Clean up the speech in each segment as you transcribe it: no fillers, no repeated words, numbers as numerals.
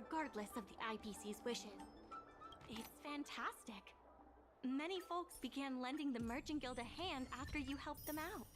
regardless of the IPC's wishes. It's fantastic. Many folks began lending the Merchant Guild a hand after you helped them out.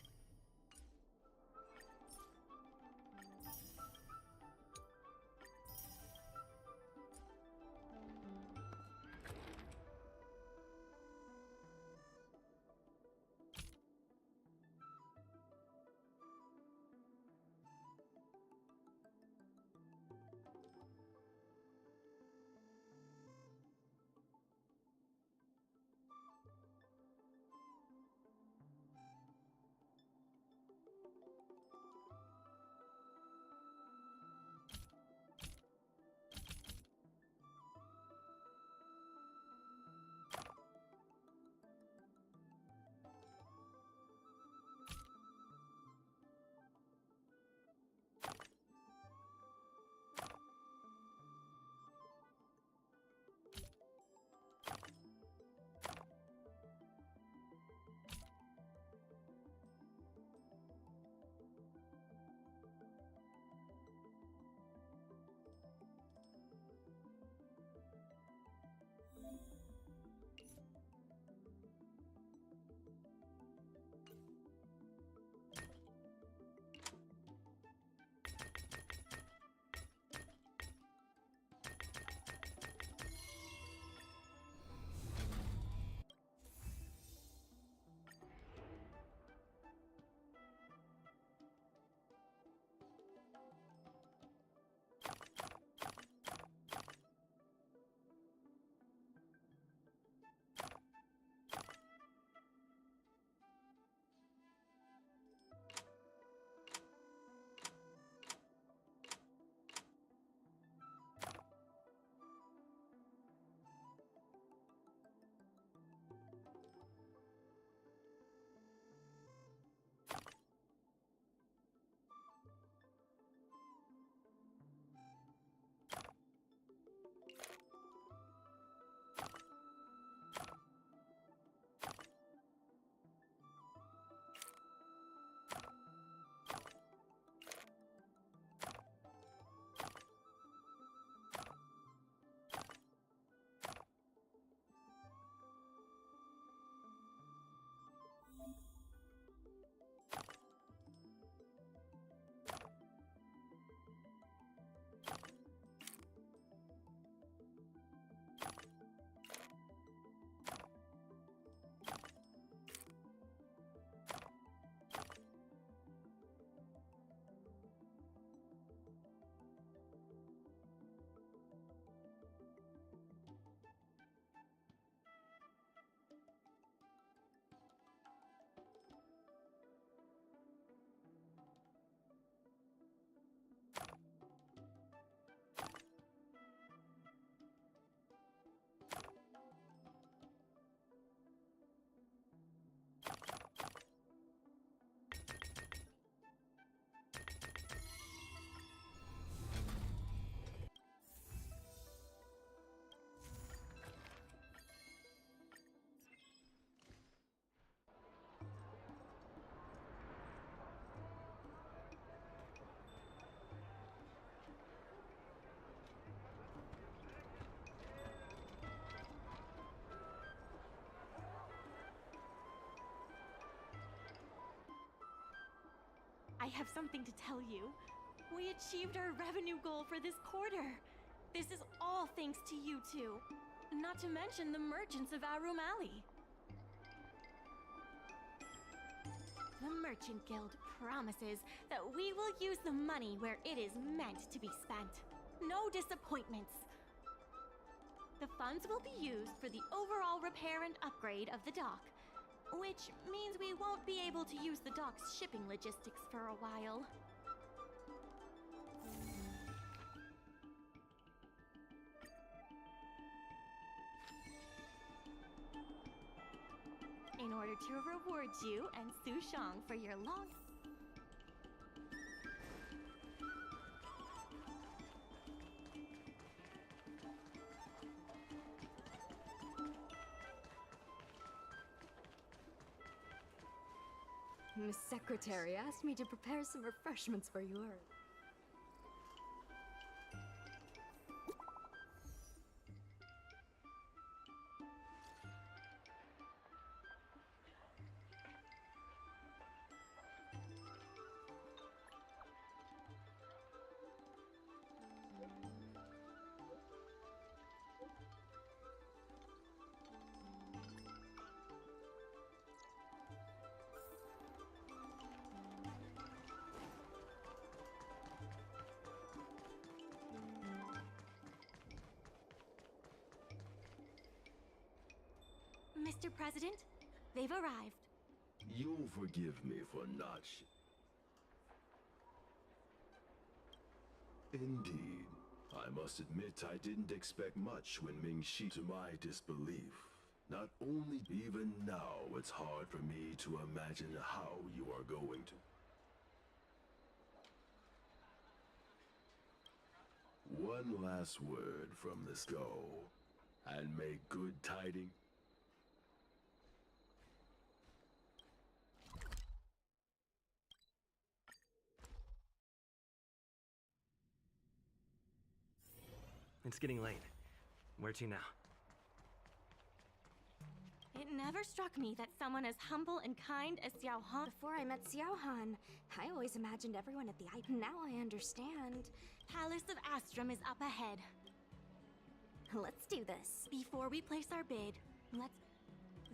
I have something to tell you. We achieved our revenue goal for this quarter. This is all thanks to you two. Not to mention the merchants of Arum Alley. The Merchant Guild promises that we will use the money where it is meant to be spent. No disappointments. The funds will be used for the overall repair and upgrade of the dock, which means we won't be able to use the dock's shipping logistics for a while. In order to reward you and Su Shang for your long... Miss Secretary asked me to prepare some refreshments for you early. Mr. President, they've arrived. You'll forgive me for not Indeed. I must admit I didn't expect much when Ming-Shi to my disbelief. Not only even now, it's hard for me to imagine how you are going to. One last word from this go, and may good tidings. It's getting late. Where to now? It never struck me that someone as humble and kind as Xiao Han. Before I met Xiao Han, I always imagined everyone at the Now I understand. Palace of Astrum is up ahead. Let's do this. Before we place our bid,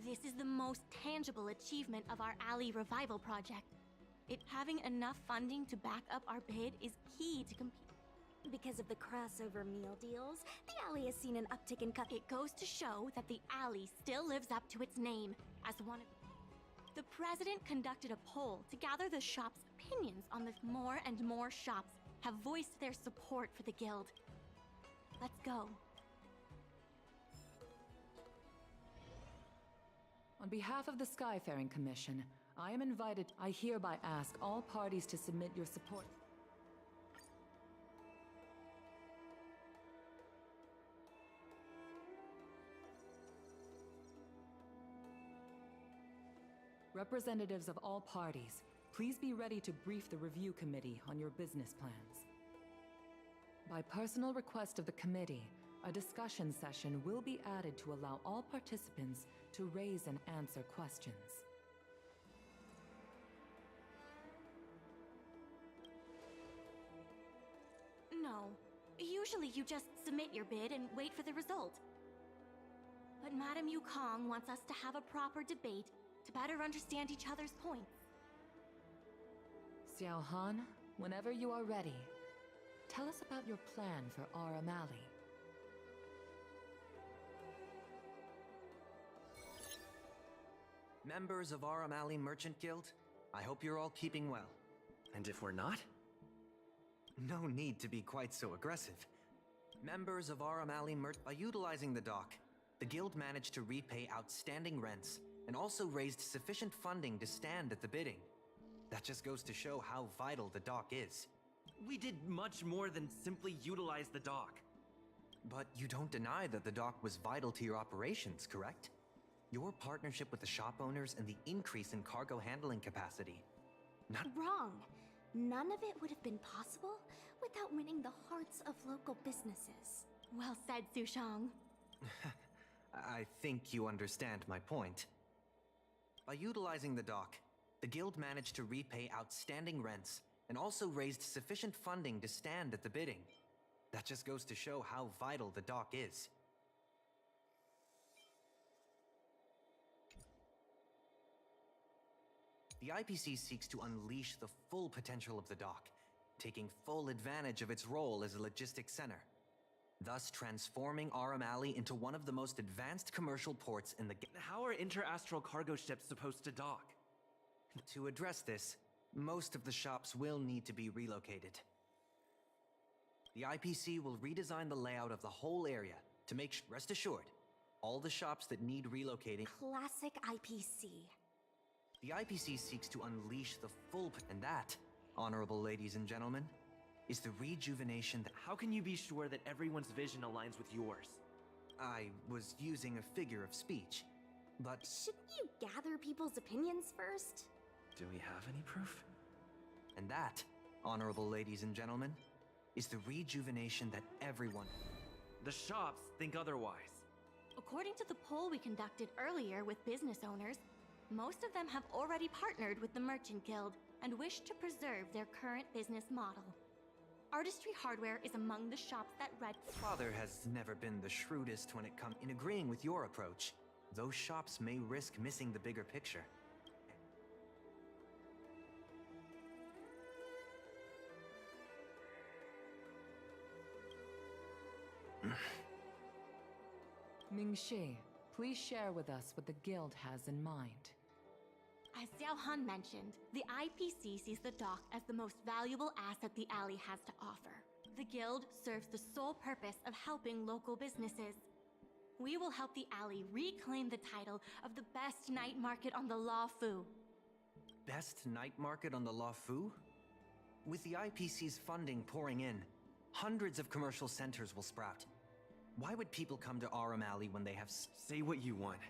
this is the most tangible achievement of our alley revival project. Having enough funding to back up our bid is key to compete. Because of the crossover meal deals, the alley has seen an uptick in It goes to show that the alley still lives up to its name as one of... The president conducted a poll to gather the shop's opinions on the more and more shops have voiced their support for the guild. Let's go. On behalf of the Skyfaring Commission, I am invited. I hereby ask all parties to submit your support. Representatives of all parties, please be ready to brief the review committee on your business plans. By personal request of the committee, a discussion session will be added to allow all participants to raise and answer questions. No. Usually you just submit your bid and wait for the result. But Madame Yukong wants us to have a proper debate to better understand each other's points. Xiao Han, whenever you are ready, tell us about your plan for Aramali. Members of Aramali Merchant Guild, I hope you're all keeping well. And if we're not? No need to be quite so aggressive. Members of Aramali by utilizing the dock, the guild managed to repay outstanding rents and also raised sufficient funding to stand at the bidding. That just goes to show how vital the dock is. We did much more than simply utilize the dock. But you don't deny that the dock was vital to your operations, correct? Your partnership with the shop owners and the increase in cargo handling capacity. Wrong. None of it would have been possible without winning the hearts of local businesses. Well said, Sushang. I think you understand my point. By utilizing the dock, the guild managed to repay outstanding rents and also raised sufficient funding to stand at the bidding. That just goes to show how vital the dock is. The IPC seeks to unleash the full potential of the dock, taking full advantage of its role as a logistics center, thus transforming Aramali into one of the most advanced commercial ports in the How are interastral cargo ships supposed to dock? To address this, most of the shops will need to be relocated. The IPC will redesign the layout of the whole area to make rest assured, all the shops that need relocating. Classic IPC. The IPC seeks to unleash the full and that, honorable ladies and gentlemen, is the rejuvenation that... How can you be sure that everyone's vision aligns with yours? I was using a figure of speech, but... Shouldn't you gather people's opinions first? Do we have any proof? And that, honorable ladies and gentlemen, is the rejuvenation that everyone... The shops think otherwise. According to the poll we conducted earlier with business owners, most of them have already partnered with the Merchant Guild and wish to preserve their current business model. Artistry Hardware is among the shops that read... Father has never been the shrewdest when it comes in agreeing with your approach. Those shops may risk missing the bigger picture. Ming-Shi, Please share with us what the guild has in mind. As Xiao Han mentioned, the IPC sees the dock as the most valuable asset the alley has to offer. The guild serves the sole purpose of helping local businesses. We will help the alley reclaim the title of the best night market on the Law Fu. Best night market on the Law Fu? With the IPC's funding pouring in, hundreds of commercial centers will sprout. Why would people come to Aram Alley when they have Say what you want.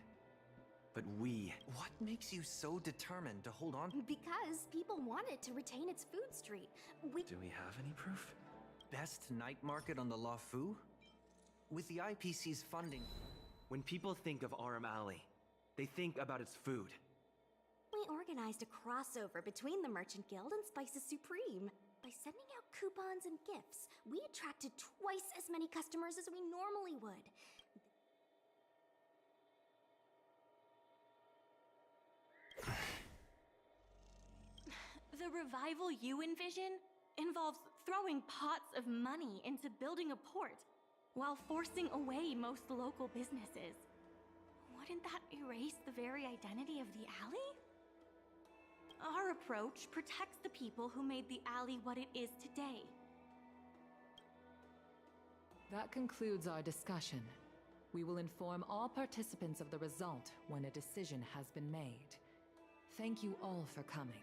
But we... What makes you so determined to hold on? Because people want it to retain its food street. Do we have any proof? Best night market on the Law Fu? With the IPC's funding... When people think of Aram Alley, they think about its food. We organized a crossover between the Merchant Guild and Spices Supreme. By sending out coupons and gifts, we attracted twice as many customers as we normally would. The revival you envision involves throwing pots of money into building a port, while forcing away most local businesses. Wouldn't that erase the very identity of the alley? Our approach protects the people who made the alley what it is today. That concludes our discussion. We will inform all participants of the result when a decision has been made. Thank you all for coming.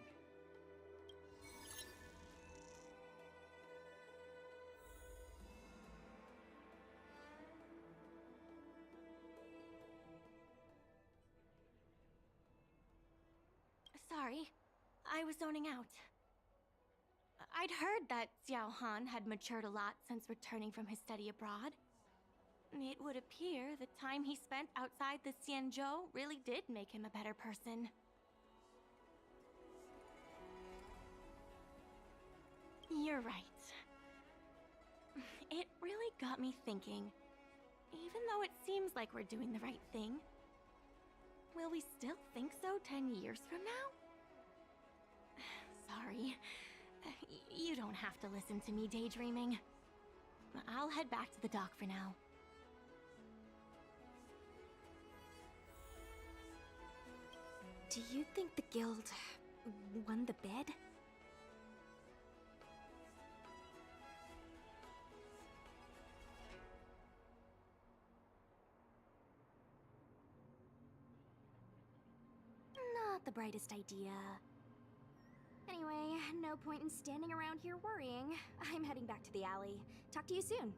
Sorry, I was zoning out. I'd heard that Xiao Han had matured a lot since returning from his study abroad. It would appear the time he spent outside the Xianzhou really did make him a better person. You're right. It really got me thinking. Even though it seems like we're doing the right thing, will we still think so 10 years from now? Sorry. You don't have to listen to me daydreaming. I'll head back to the dock for now. Do you think the guild won the bid? Not the brightest idea. Anyway, no point in standing around here worrying. I'm heading back to the alley. Talk to you soon.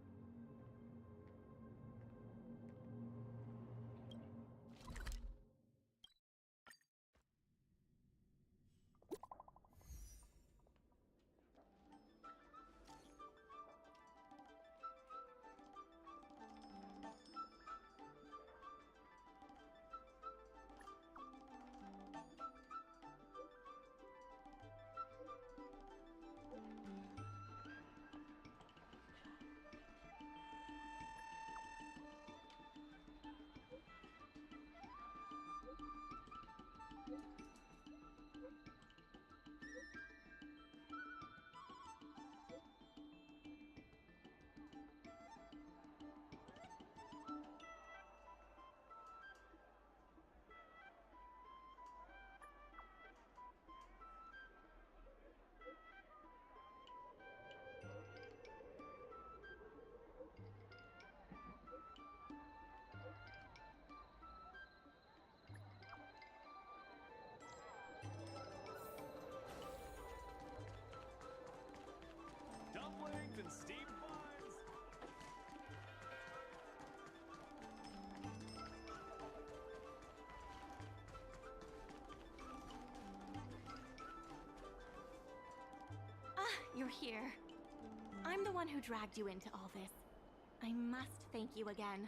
Dumplings and steamed buns. You're here. I'm the one who dragged you into all this. I must thank you again.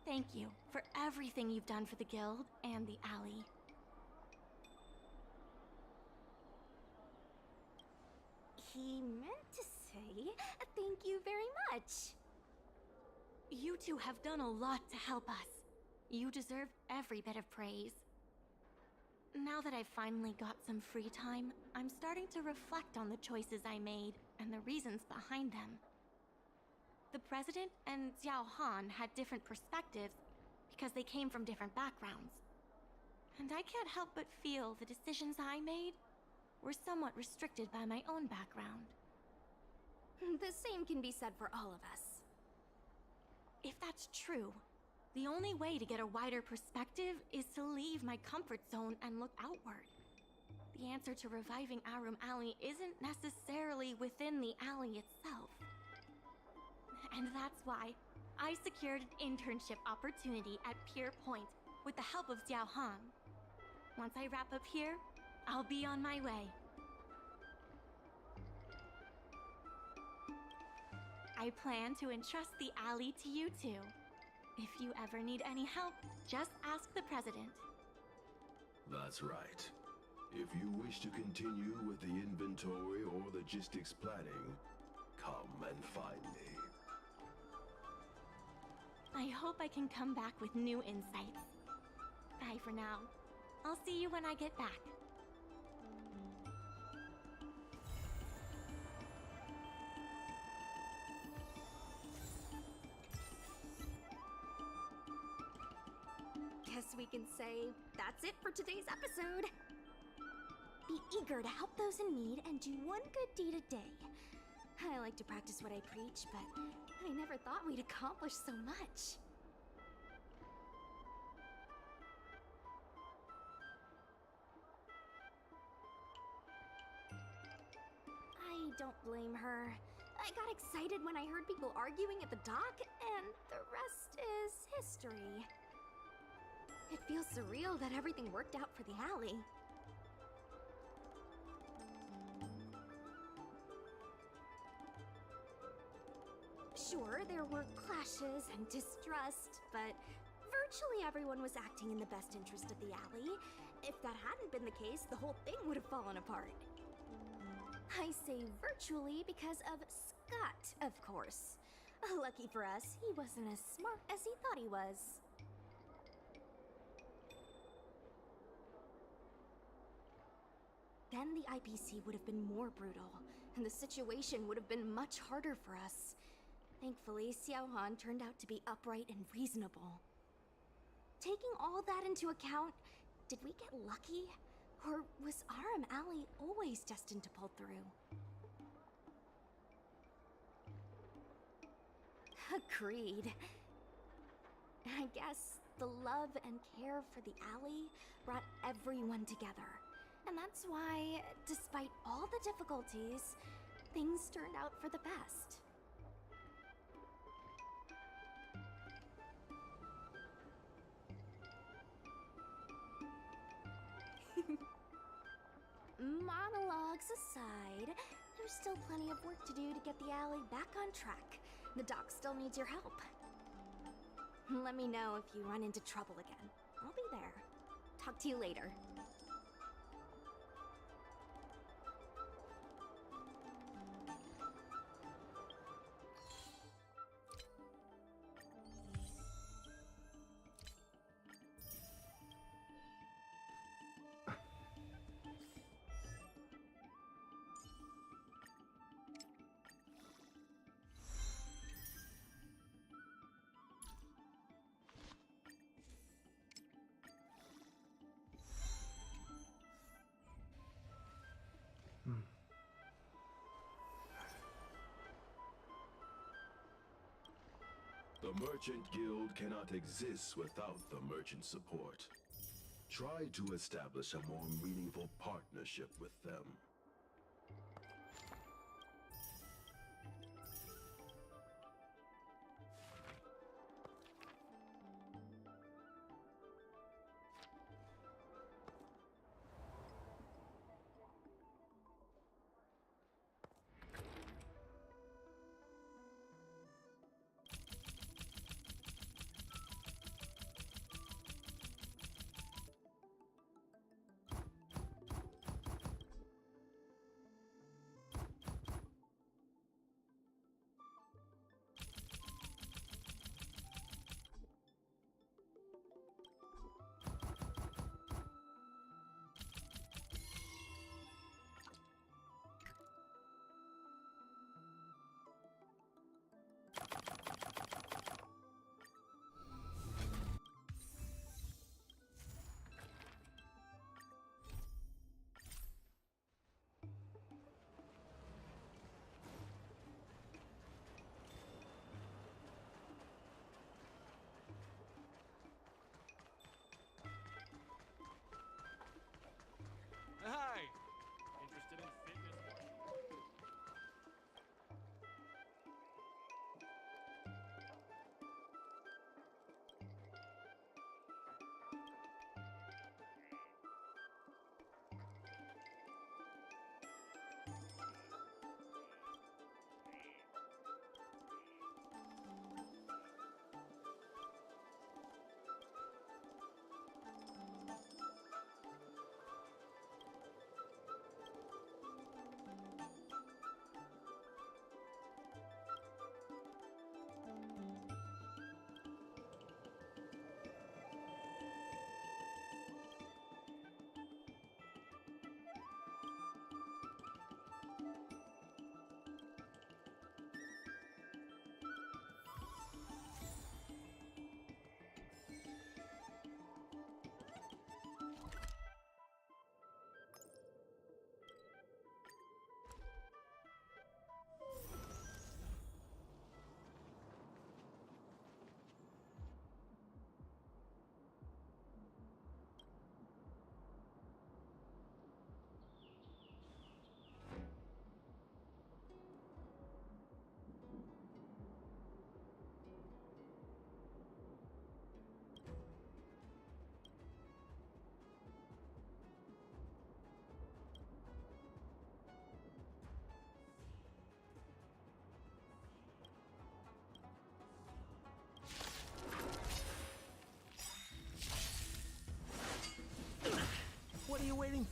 Thank you for everything you've done for the guild and the alley. He meant to say thank you very much. You two have done a lot to help us. You deserve every bit of praise. Now that I've finally got some free time, I'm starting to reflect on the choices I made and the reasons behind them. The president and Xiao Han had different perspectives because they came from different backgrounds. And I can't help but feel the decisions I made were somewhat restricted by my own background. The same can be said for all of us. If that's true, the only way to get a wider perspective is to leave my comfort zone and look outward. The answer to reviving Arum Alley isn't necessarily within the alley itself. And that's why I secured an internship opportunity at Pier Point with the help of Xiao Han. Once I wrap up here, I'll be on my way. I plan to entrust the alley to you two. If you ever need any help, just ask the president. That's right. If you wish to continue with the inventory or logistics planning, come and find me. I hope I can come back with new insights. Bye for now. I'll see you when I get back. Guess we can say that's it for today's episode. Be eager to help those in need and do one good deed a day. I like to practice what I preach, but I never thought we'd accomplish so much. I don't blame her. I got excited when I heard people arguing at the dock, and the rest is history. It feels surreal that everything worked out for the alley. Sure, there were clashes and distrust, but virtually everyone was acting in the best interest of the alley. If that hadn't been the case, the whole thing would have fallen apart. I say virtually because of Scott, of course. Lucky for us, he wasn't as smart as he thought he was. Then the IPC would have been more brutal, and the situation would have been much harder for us. Thankfully, Xiao Han turned out to be upright and reasonable. Taking all that into account, did we get lucky? Or was Arum Alley always destined to pull through? Agreed. I guess the love and care for the alley brought everyone together. And that's why, despite all the difficulties, things turned out for the best. Monologues aside, there's still plenty of work to do to get the alley back on track. The dock still needs your help. Let me know if you run into trouble again. I'll be there. Talk to you later. The Merchant Guild cannot exist without the merchant support. Try to establish a more meaningful partnership with them.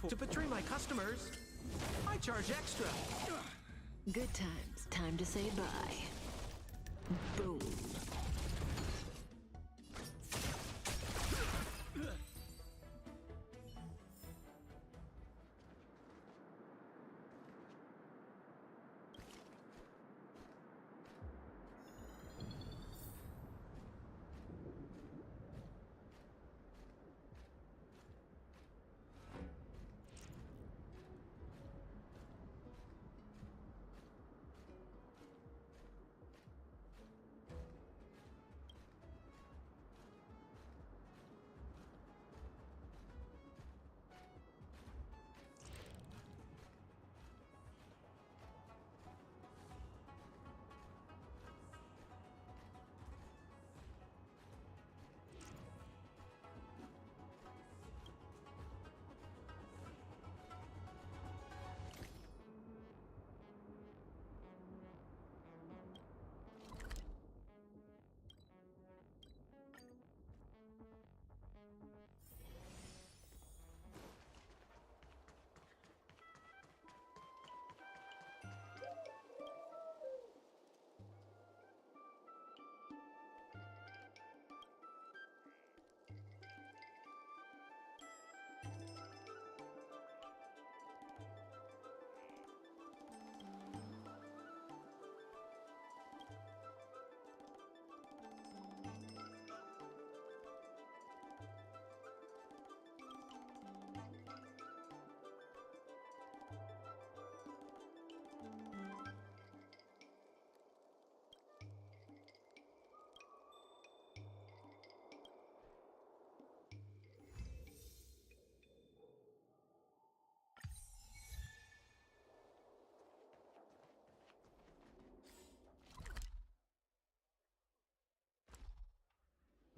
To betray my customers, I charge extra. Good times. Time to say bye. Boom.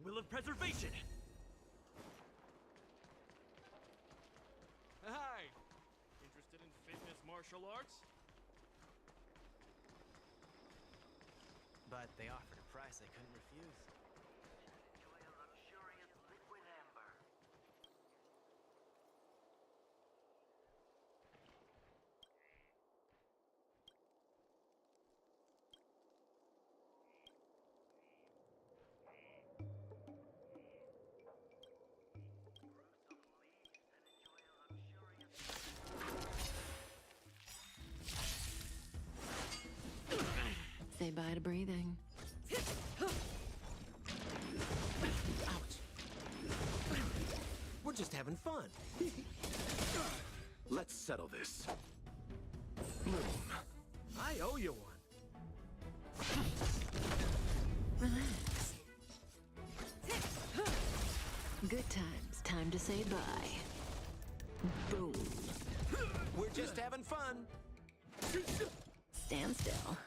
Will of Preservation! Hi! Interested in fitness martial arts? But they offered a price I couldn't refuse. Enjoy a luxurious liquid amber. Say bye to breathing. Ouch. We're just having fun. Let's settle this. Boom. I owe you one. Relax. Good times. Time to say bye. Boom. We're just having fun. Stand still.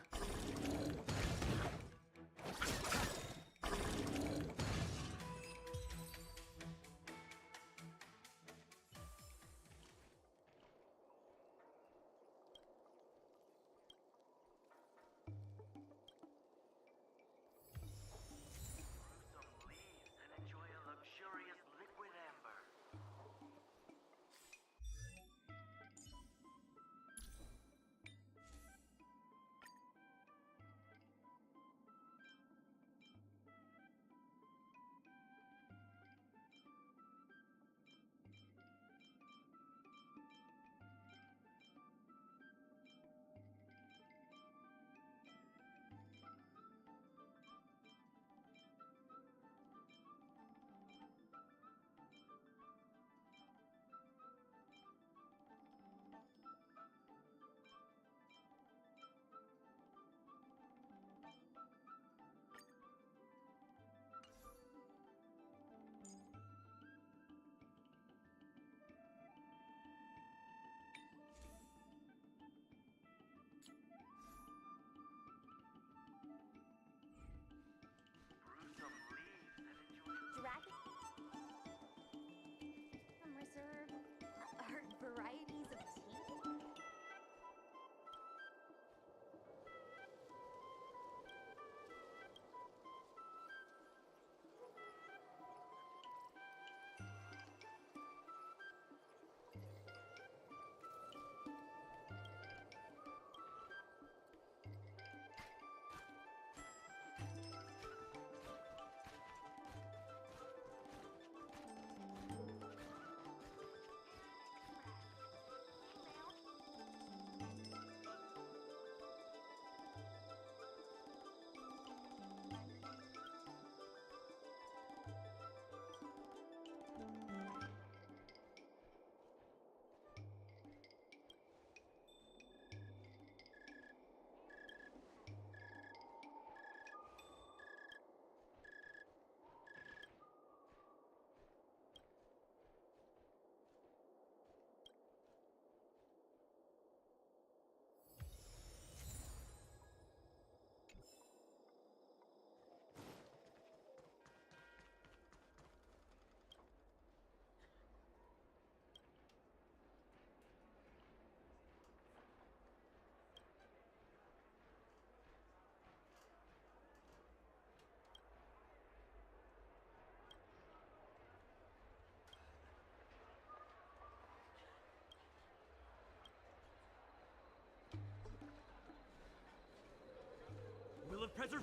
Some leaves and enjoy a luxurious liquid amber.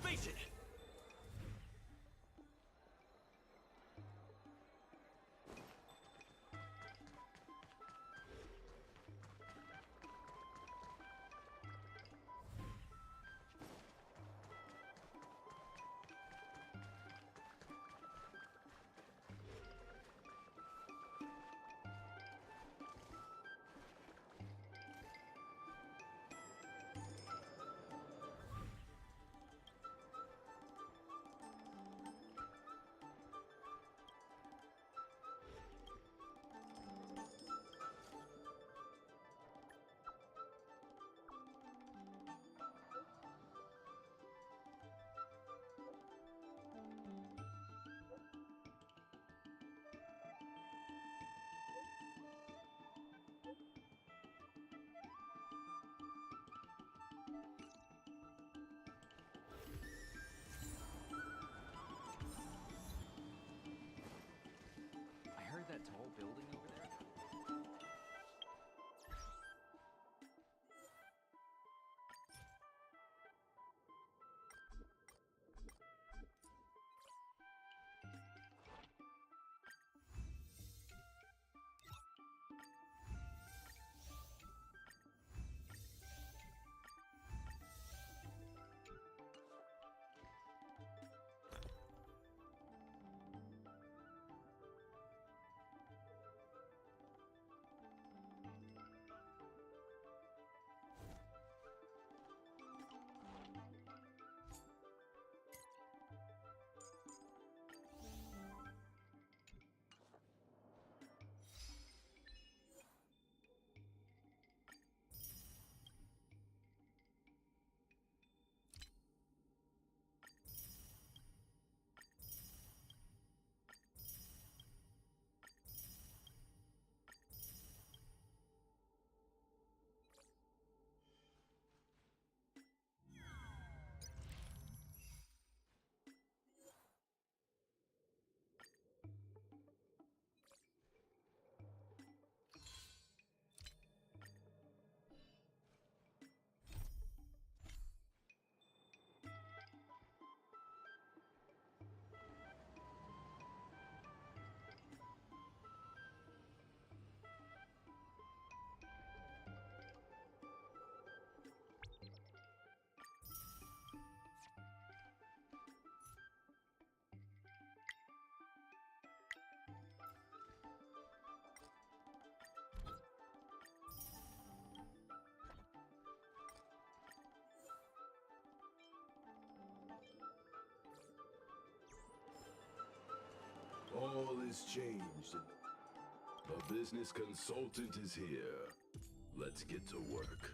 Observation! I heard that tall building over there. All is changed. A business consultant is here. Let's get to work.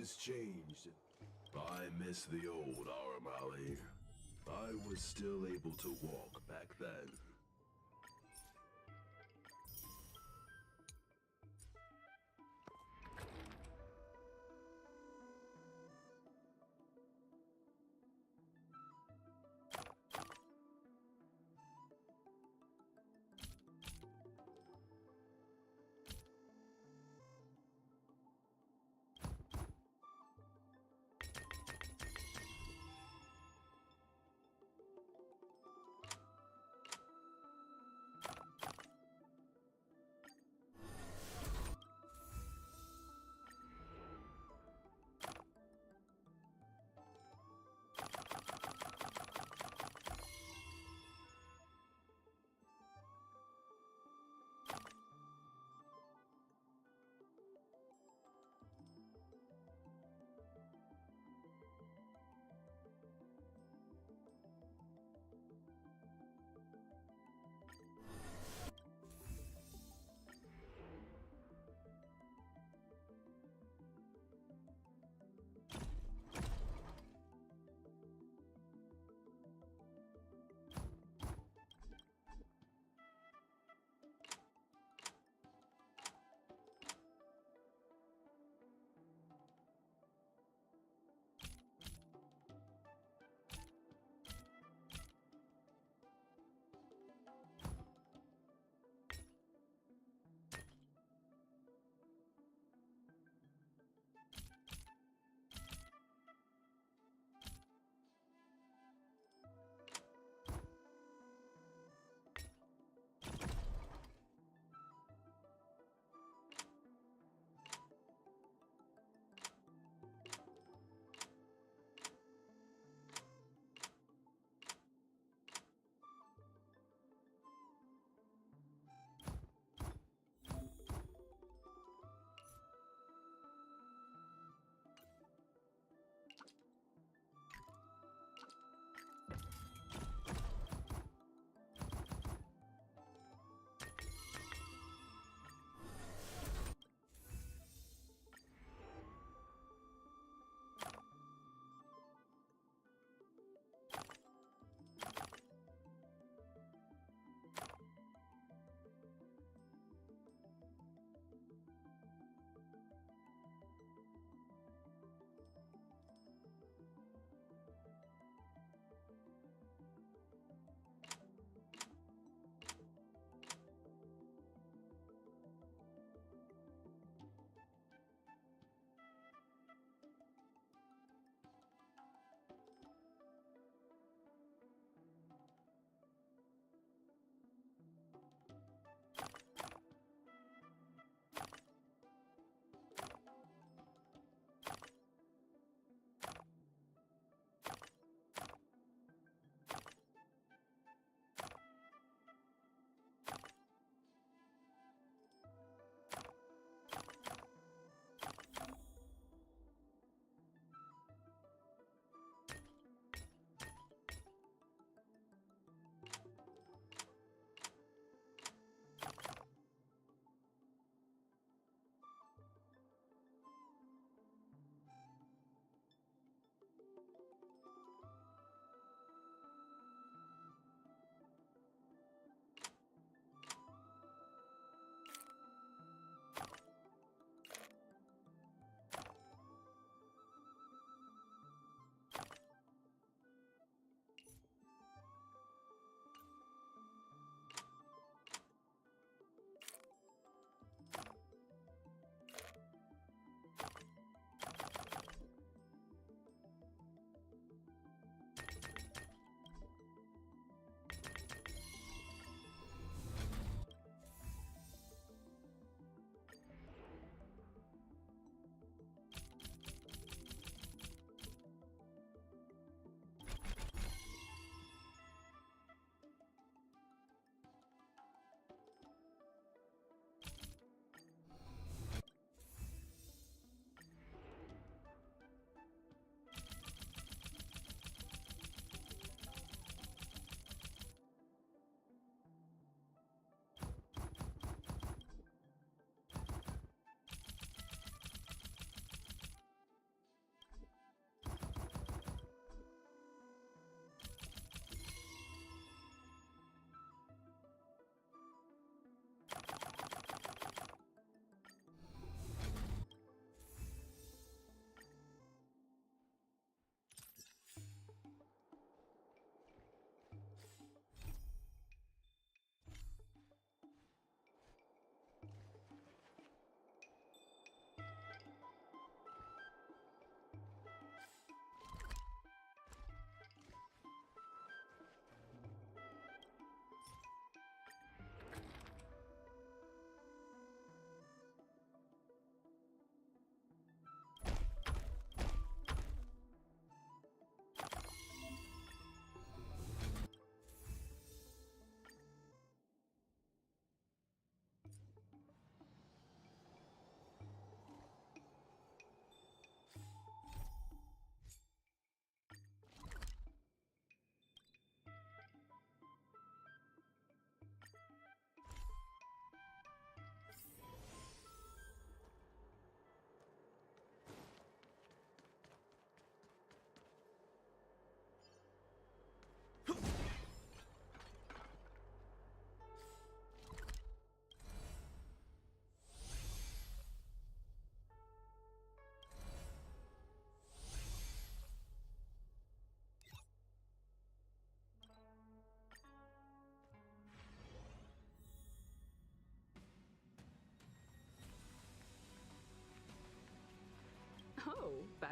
has changed. I miss the old Arm Alley. I was still able to walk back then.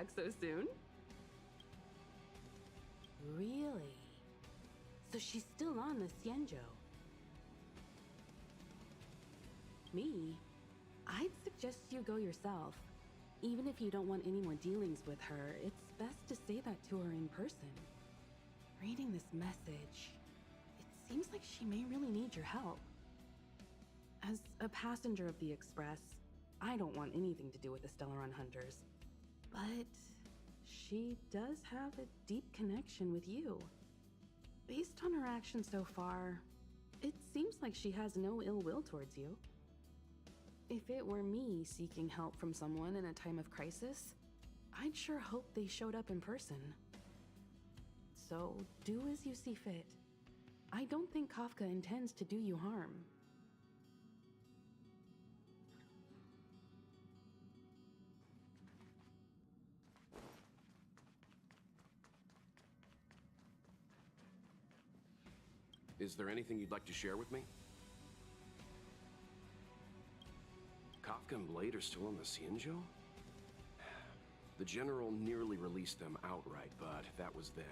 back so soon? Really? So she's still on the Xianzhou. Me? I'd suggest you go yourself. Even if you don't want any more dealings with her, it's best to say that to her in person. Reading this message, it seems like she may really need your help. As a passenger of the Express, I don't want anything to do with the Stellaron Hunters. But she does have a deep connection with you. Based on her actions so far, it seems like she has no ill will towards you. If it were me seeking help from someone in a time of crisis, I'd sure hope they showed up in person. So, do as you see fit. I don't think Kafka intends to do you harm. Is there anything you'd like to share with me? Kafka and Blade are still on the Xianzhou? The General nearly released them outright, but that was then.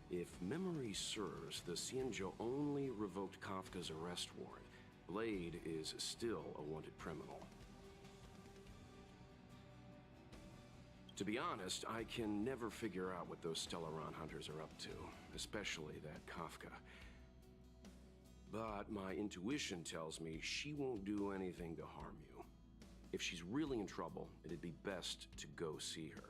If memory serves, the Xianzhou only revoked Kafka's arrest warrant. Blade is still a wanted criminal. To be honest, I can never figure out what those Stellaron hunters are up to, especially that Kafka. But my intuition tells me she won't do anything to harm you. If she's really in trouble, it'd be best to go see her.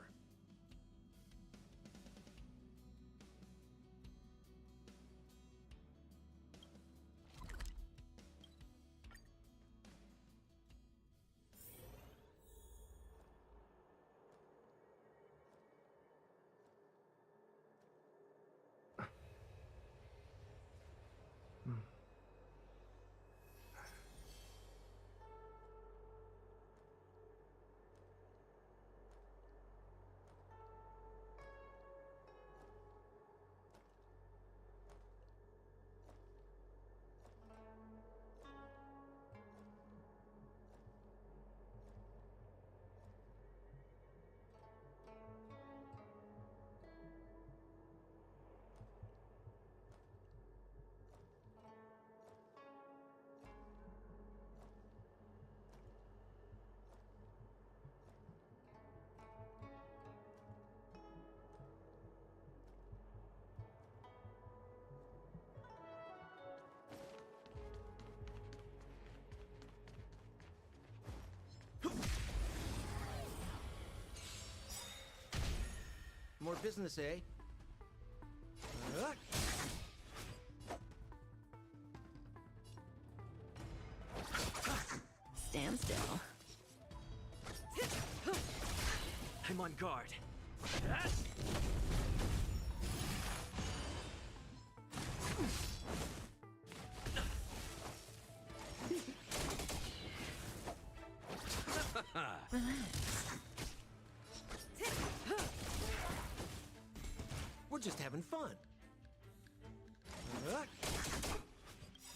More business, eh? Stand still. I'm on guard. We're just having fun.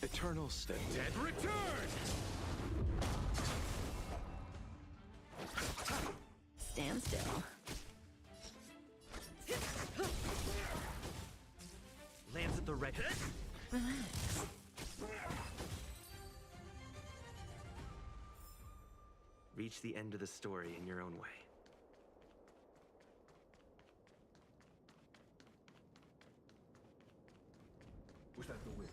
Eternal step. Dead return! Stand still. Lands at the red. Relax. Reach the end of the story in your own way. Was that the wind?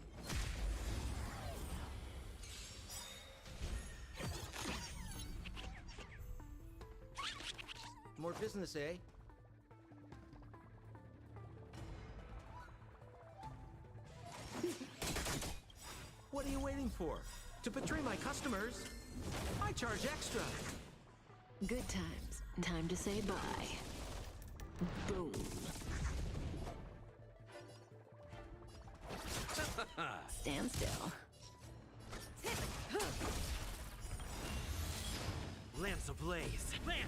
More business, eh? What are you waiting for? To betray my customers? I charge extra. Good times. Time to say bye. Boom. Stand still. Lance ablaze. Lance!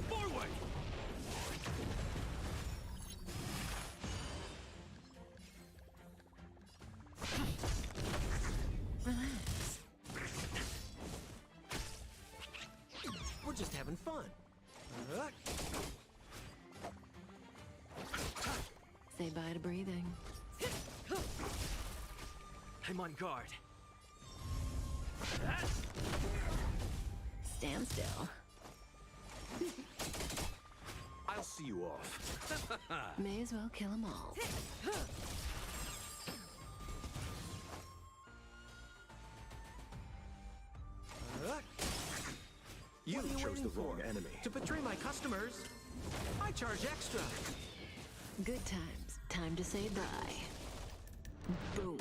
Forward! Relax. We're just having fun. Say bye to breathing. I'm on guard. Stand still. I'll see you off. May as well kill them all. You What are you chose waiting the wrong for? enemy. To betray my customers, I charge extra. Good times. Time to say bye. Boom.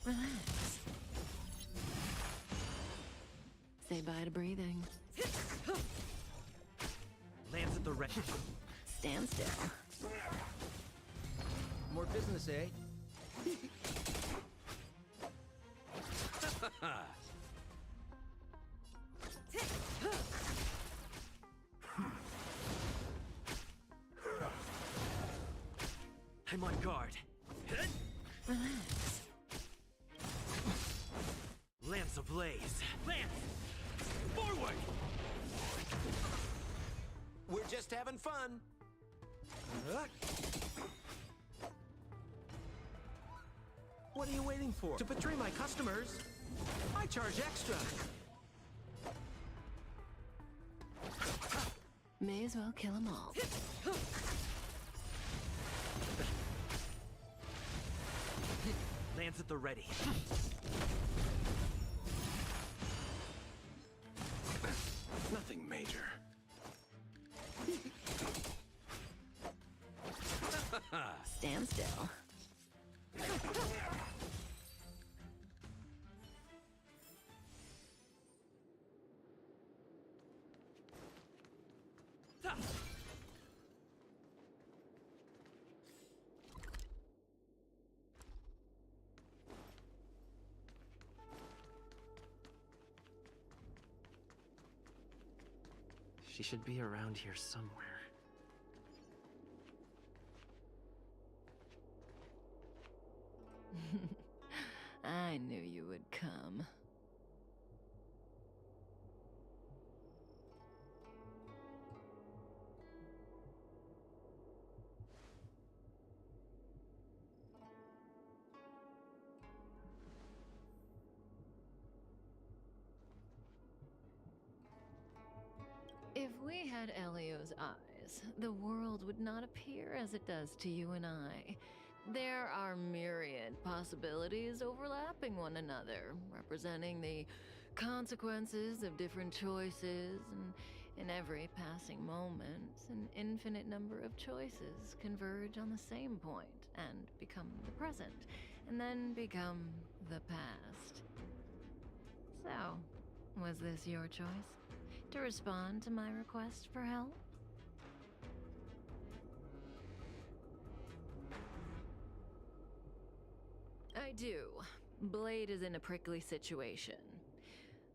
Relax. Say bye to breathing. Lands at the ready. Stand still. More business, eh? I'm on guard. Relax. Lance ablaze. Lance! Forward! We're just having fun. What are you waiting for? To betray my customers, I charge extra. May as well kill them all. Lands at the ready. Nothing major. Stand still. She should be around here somewhere. I knew you would come. If we had Elio's eyes, the world would not appear as it does to you and I. There are myriad possibilities overlapping one another, representing the consequences of different choices, and in every passing moment, an infinite number of choices converge on the same point and become the present, and then become the past. So, was this your choice? To respond to my request for help? I do. Blade is in a prickly situation.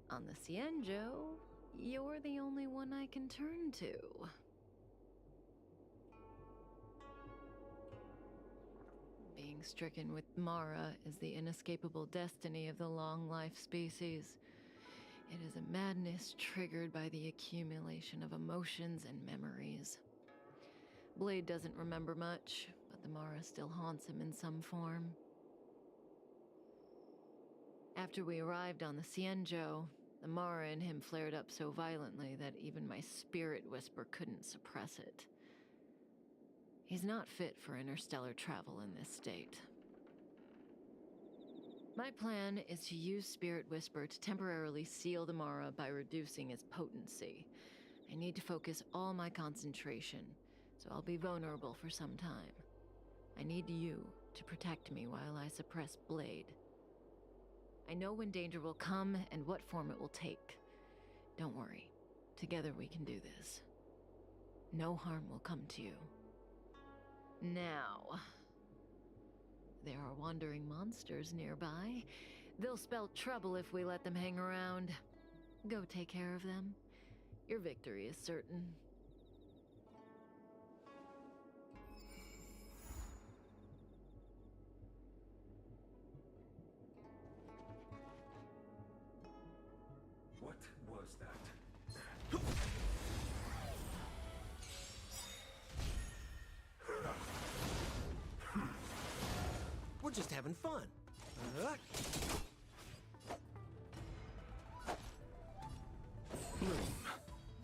On the Cienjo, you're the only one I can turn to. Being stricken with Mara is the inescapable destiny of the long-life species. It is a madness triggered by the accumulation of emotions and memories. Blade doesn't remember much, but the Mara still haunts him in some form. After we arrived on the Cienjo, the Mara in him flared up so violently that even my spirit whisper couldn't suppress it. He's not fit for interstellar travel in this state. My plan is to use Spirit Whisper to temporarily seal the Mara by reducing its potency. I need to focus all my concentration, so I'll be vulnerable for some time. I need you to protect me while I suppress Blade. I know when danger will come and what form it will take. Don't worry. Together we can do this. No harm will come to you. Now, there are wandering monsters nearby. They'll spell trouble if we let them hang around. Go take care of them. Your victory is certain. What was that? just having fun.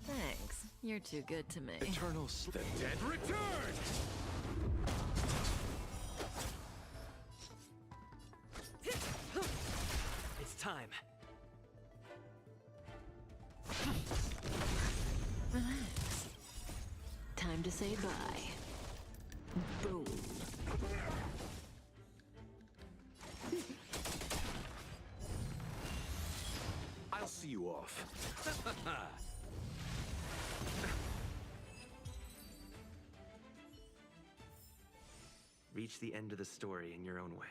Thanks. You're too good to me. Eternal sleep. The dead return! It's time. Relax. Time to say bye. Boom. I'll see you off. Reach the end of the story in your own way.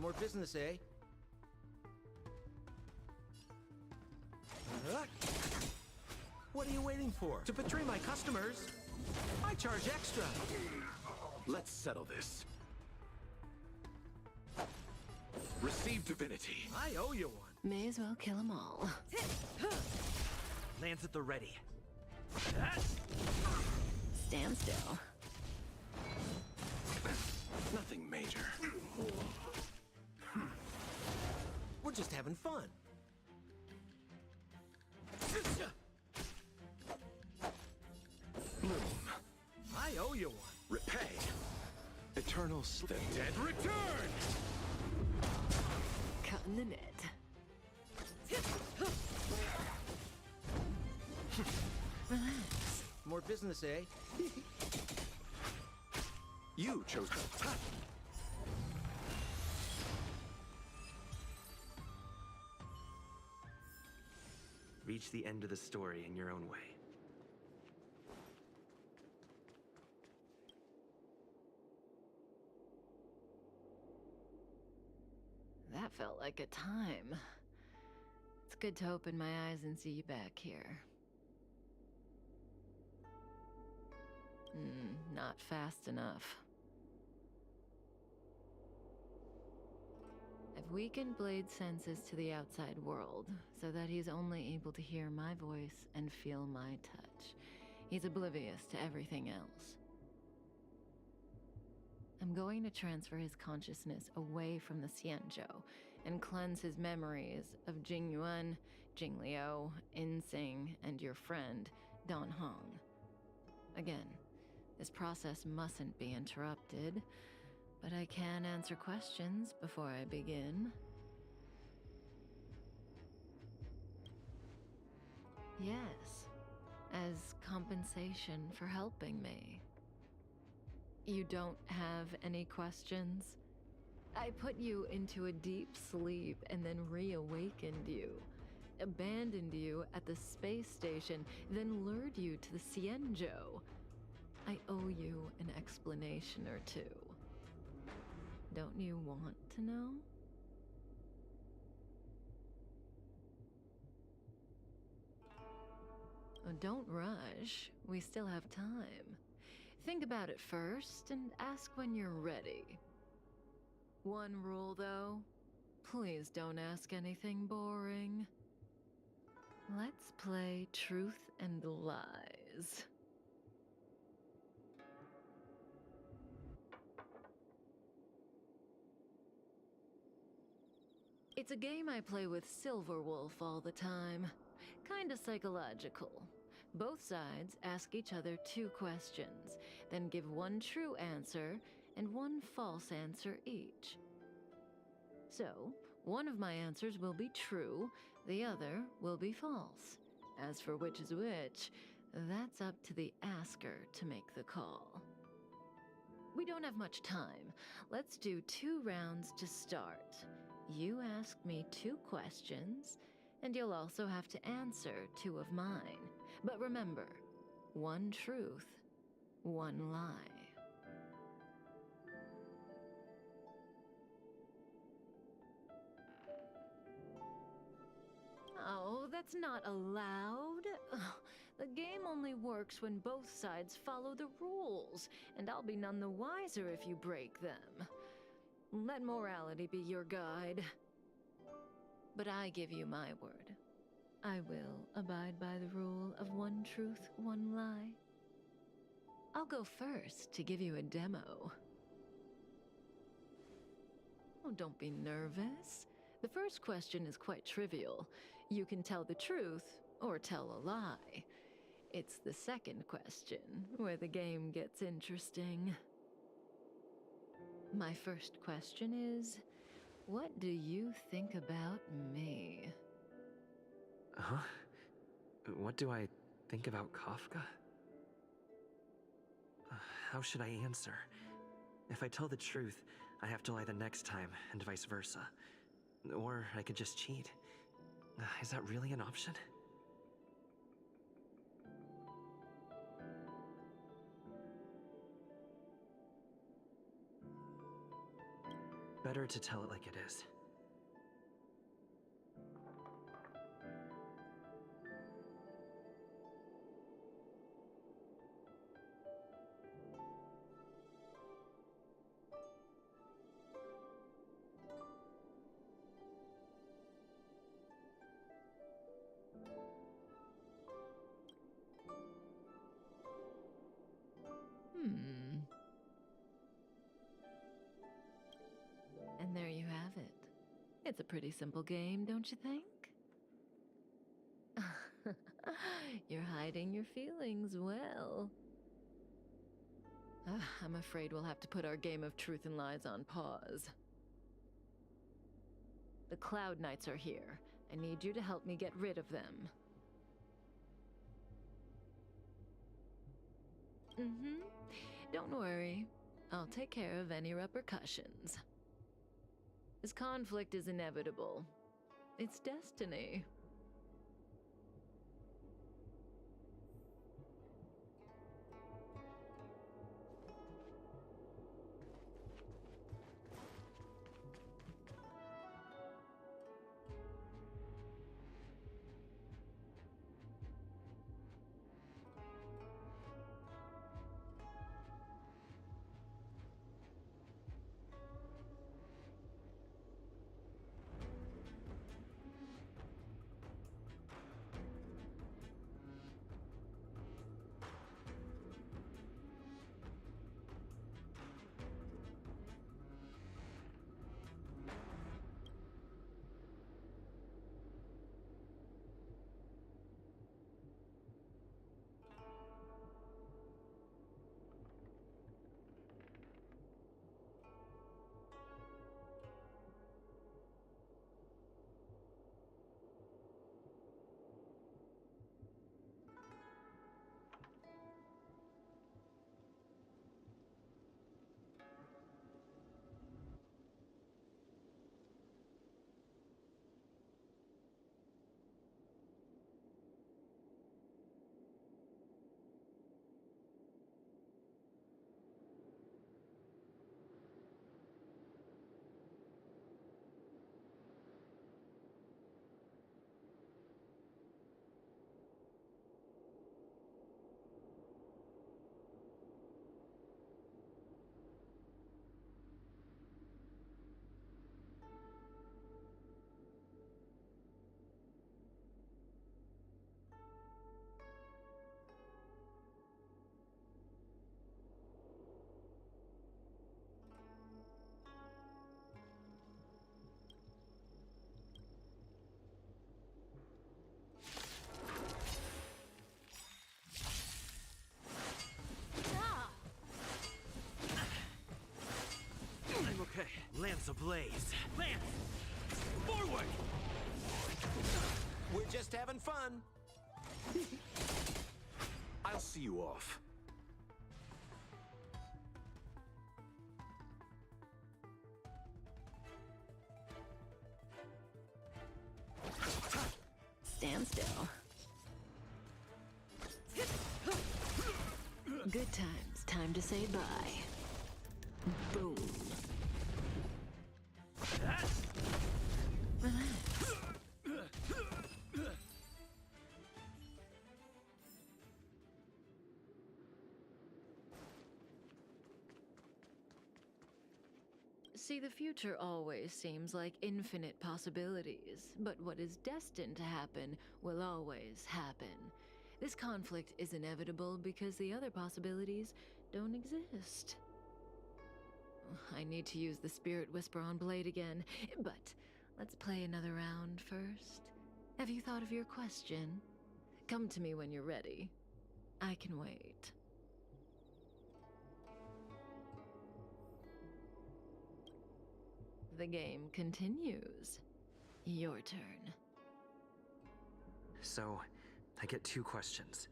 More business, eh? What are you waiting for? To betray my customers? I charge extra. Let's settle this. Receive divinity. I owe you one. May as well kill them all. Lance at the ready. Stand still. Nothing major. We're just having fun. I owe you one. Repay. Eternal sleep. The dead return! Cutting the net. Relax. More business, eh? You chose to. Reach the end of the story in your own way. That felt like a time. It's good to open my eyes and see you back here. Not fast enough. I've weakened Blade's senses to the outside world, so that he's only able to hear my voice and feel my touch. He's oblivious to everything else. I'm going to transfer his consciousness away from the Xianzhou and cleanse his memories of Jing Yuan, Jing Liu, Insing, and your friend, Dan Hong. Again, this process mustn't be interrupted, but I can answer questions before I begin. Yes, as compensation for helping me. You don't have any questions? I put you into a deep sleep and then reawakened you. Abandoned you at the space station, then lured you to the Xianzhou. I owe you an explanation or two. Don't you want to know? Oh, don't rush. We still have time. Think about it first and ask when you're ready. One rule, though. Please don't ask anything boring. Let's play truth and lies. It's a game I play with Silverwolf all the time. Kinda psychological. Both sides ask each other 2 questions, then give one true answer and one false answer each. So, one of my answers will be true, the other will be false. As for which is which, that's up to the asker to make the call. We don't have much time. Let's do 2 rounds to start. You ask me 2 questions, and you'll also have to answer 2 of mine. But remember, 1 truth, 1 lie. Oh, that's not allowed. Ugh, the game only works when both sides follow the rules, and I'll be none the wiser if you break them. Let morality be your guide. But I give you my word. I will abide by the rule of one truth, one lie. I'll go first to give you a demo. Oh, don't be nervous. The first question is quite trivial. You can tell the truth or tell a lie. It's the second question where the game gets interesting. My first question is, what do you think about me? Huh? What do I think about Kafka? How should I answer? If I tell the truth, I have to lie the next time, and vice versa. Or I could just cheat. Is that really an option? Better to tell it like it is. And there you have it. It's a pretty simple game, don't you think? You're hiding your feelings well. I'm afraid we'll have to put our game of truth and lies on pause. The Cloud Knights are here. I need you to help me get rid of them. Don't worry. I'll take care of any repercussions. This conflict is inevitable. It's destiny. Lance ablaze. Lance! Forward! We're just having fun. I'll see you off. Stand still. Good times. Time to say bye. Boom. Relax. See, the future always seems like infinite possibilities, but what is destined to happen will always happen. This conflict is inevitable because the other possibilities don't exist. I need to use the Spirit Whisper on Blade again, but let's play another round first. Have you thought of your question? Come to me when you're ready. I can wait. The game continues. Your turn. So, I get 2 questions,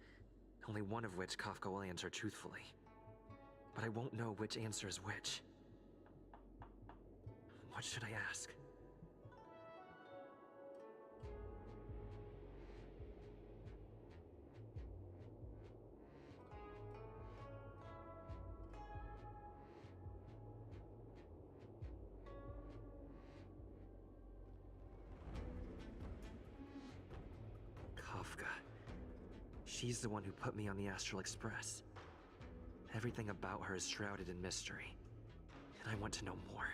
only one of which Kafka will answer truthfully. But I won't know which answer is which. What should I ask? Kafka. She's the one who put me on the Astral Express. Everything about her is shrouded in mystery, and I want to know more.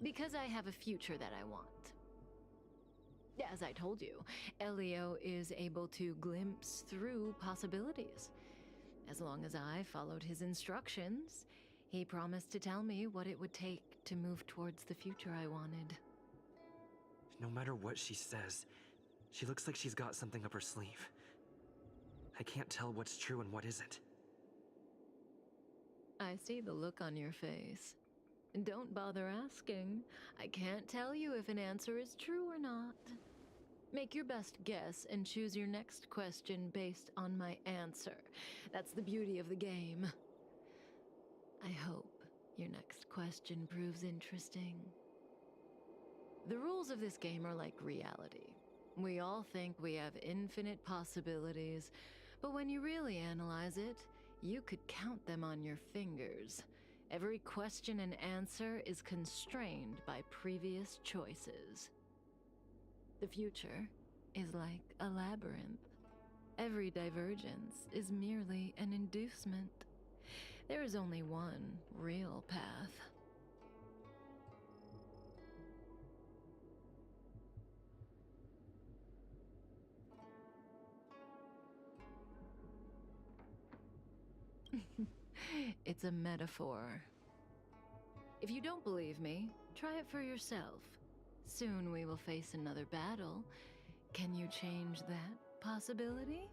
Because I have a future that I want. As I told you, Elio is able to glimpse through possibilities. As long as I followed his instructions, he promised to tell me what it would take to move towards the future I wanted. No matter what she says, she looks like she's got something up her sleeve. I can't tell what's true and what isn't. I see the look on your face. Don't bother asking. I can't tell you if an answer is true or not. Make your best guess and choose your next question based on my answer. That's the beauty of the game. I hope your next question proves interesting. The rules of this game are like reality. We all think we have infinite possibilities, but when you really analyze it, you could count them on your fingers. Every question and answer is constrained by previous choices. The future is like a labyrinth. Every divergence is merely an inducement. There is only one real path. It's a metaphor. If you don't believe me, try it for yourself. Soon we will face another battle. Can you change that possibility?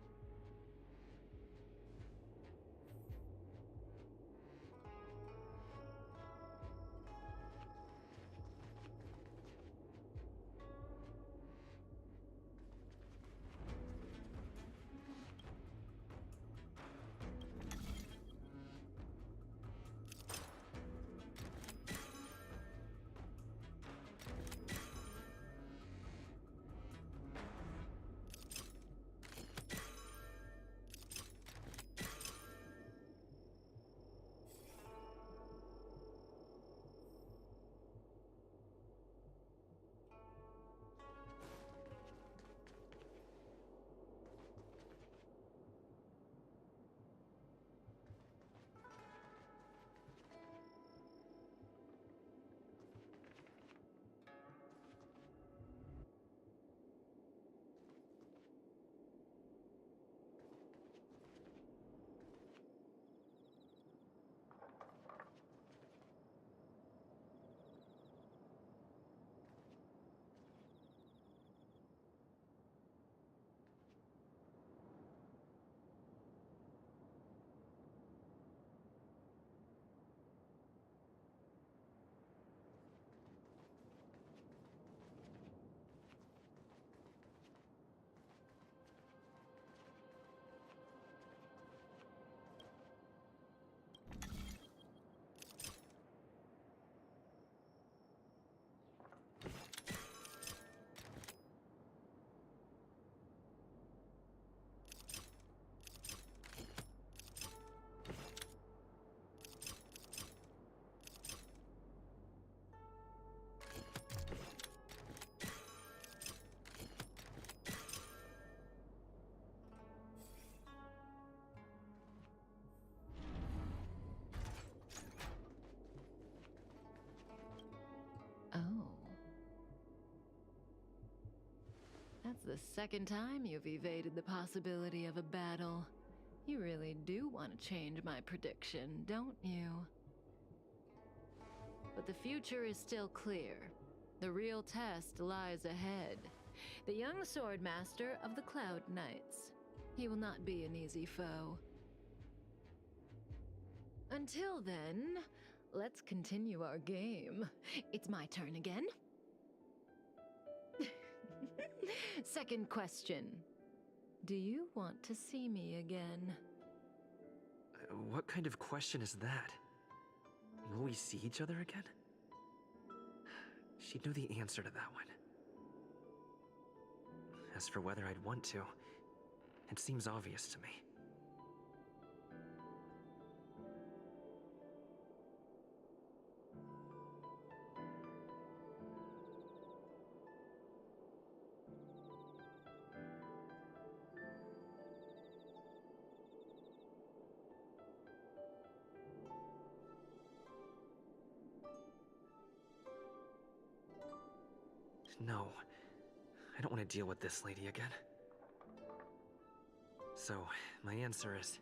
the second time you've evaded the possibility of a battle. You really do want to change my prediction, don't you? But the future is still clear. The real test lies ahead. The young swordmaster of the Cloud Knights. He will not be an easy foe. Until then, let's continue our game. It's my turn again. Second question. Do you want to see me again? What kind of question is that? Will we see each other again? She'd know the answer to that one. As for whether I'd want to, it seems obvious to me. No, I don't want to deal with this lady again. So, my answer is...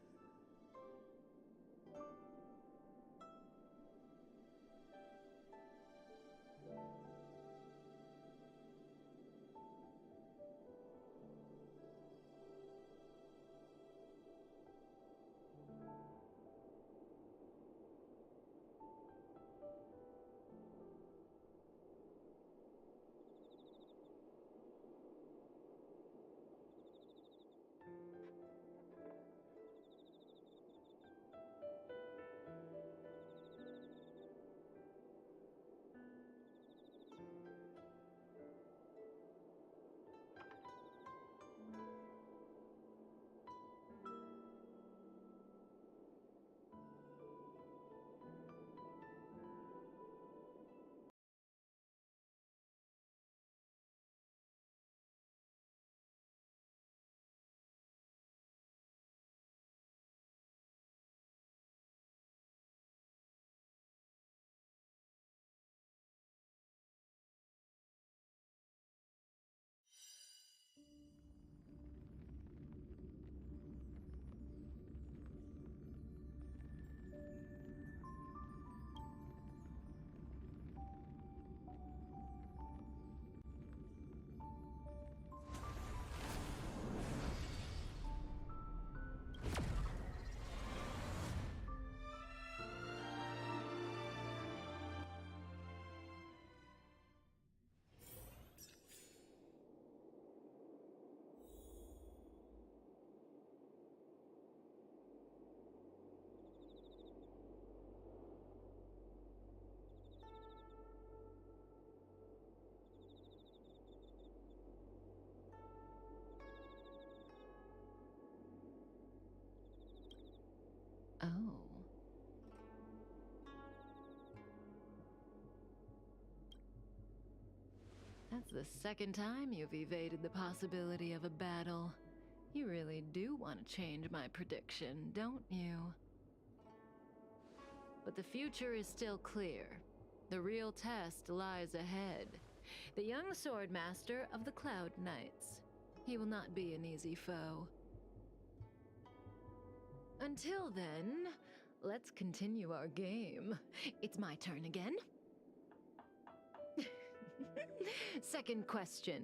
Oh. That's the second time you've evaded the possibility of a battle. You really do want to change my prediction, don't you? But the future is still clear. The real test lies ahead. The young swordmaster of the Cloud Knights. He will not be an easy foe. Until then, let's continue our game. It's my turn again. Second question.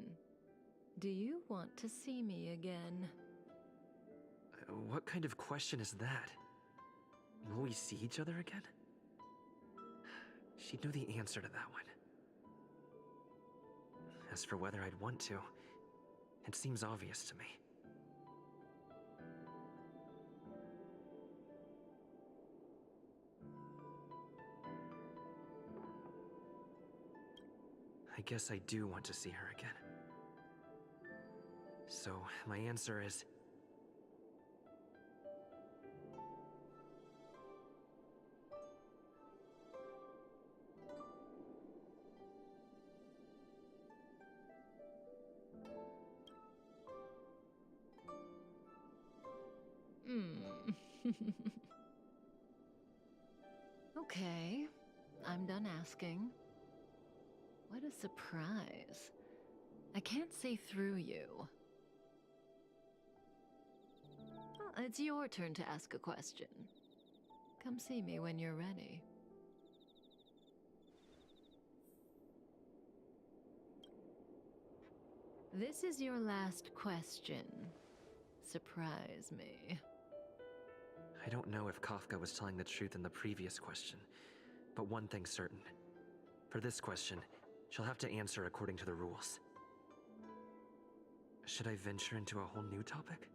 Do you want to see me again? What kind of question is that? Will we see each other again? She'd know the answer to that one. As for whether I'd want to, it seems obvious to me. I guess I do want to see her again. So, my answer is... Okay, I'm done asking. What a surprise. I can't see through you. it's your turn to ask a question. Come see me when you're ready. This is your last question. Surprise me. I don't know if Kafka was telling the truth in the previous question, but one thing's certain. For this question, she'll have to answer according to the rules. Should I venture into a whole new topic?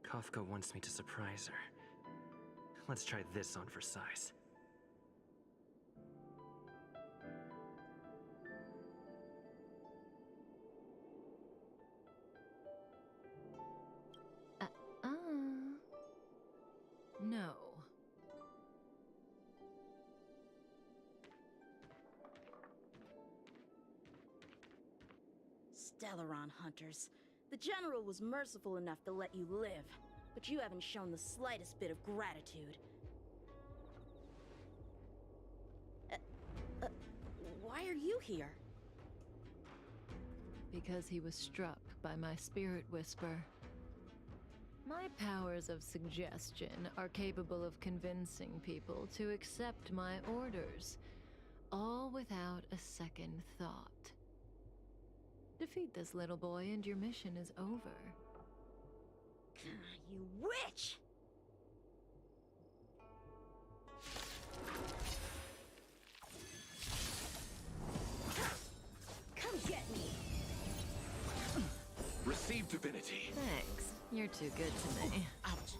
Kafka wants me to surprise her. Let's try this on for size. No. Stellaron hunters. The General was merciful enough to let you live, but you haven't shown the slightest bit of gratitude. Why are you here? Because he was struck by my spirit whisper. My powers of suggestion are capable of convincing people to accept my orders, all without a second thought. Defeat this little boy and your mission is over. You witch! Come get me! Receive divinity. Thanks. You're too good to me. Ouch.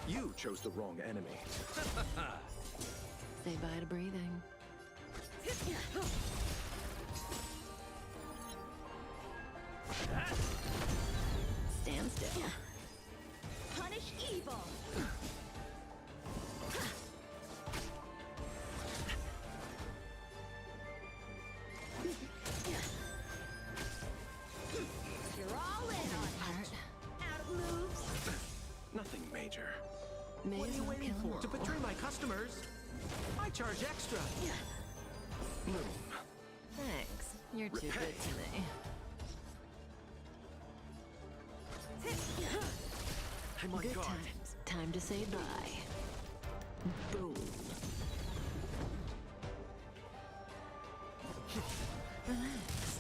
You chose the wrong enemy. Say bye to breathing. Stand still. Punish evil! You're all in on it. Out of moves. Nothing major. May What are as you well waiting kill 'em for? all. To betray my customers? I charge extra. Moon. Thanks. You're too good to me. I'm on Good guard. times. Time to say bye. Boom. Relax.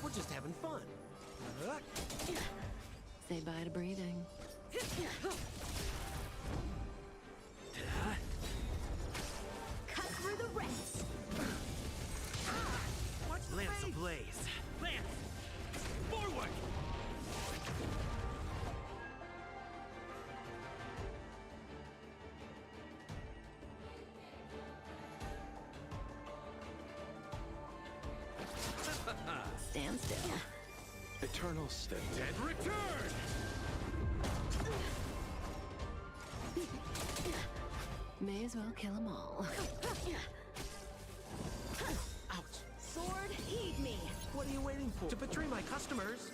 We're just having fun. Say bye to breathing. Cut through the ranks. Lance ablaze. Lance! Forward! Stand still. Eternal state. And return! May as well kill them all. Ouch. Sword, heed me. What are you waiting for? To betray my customers?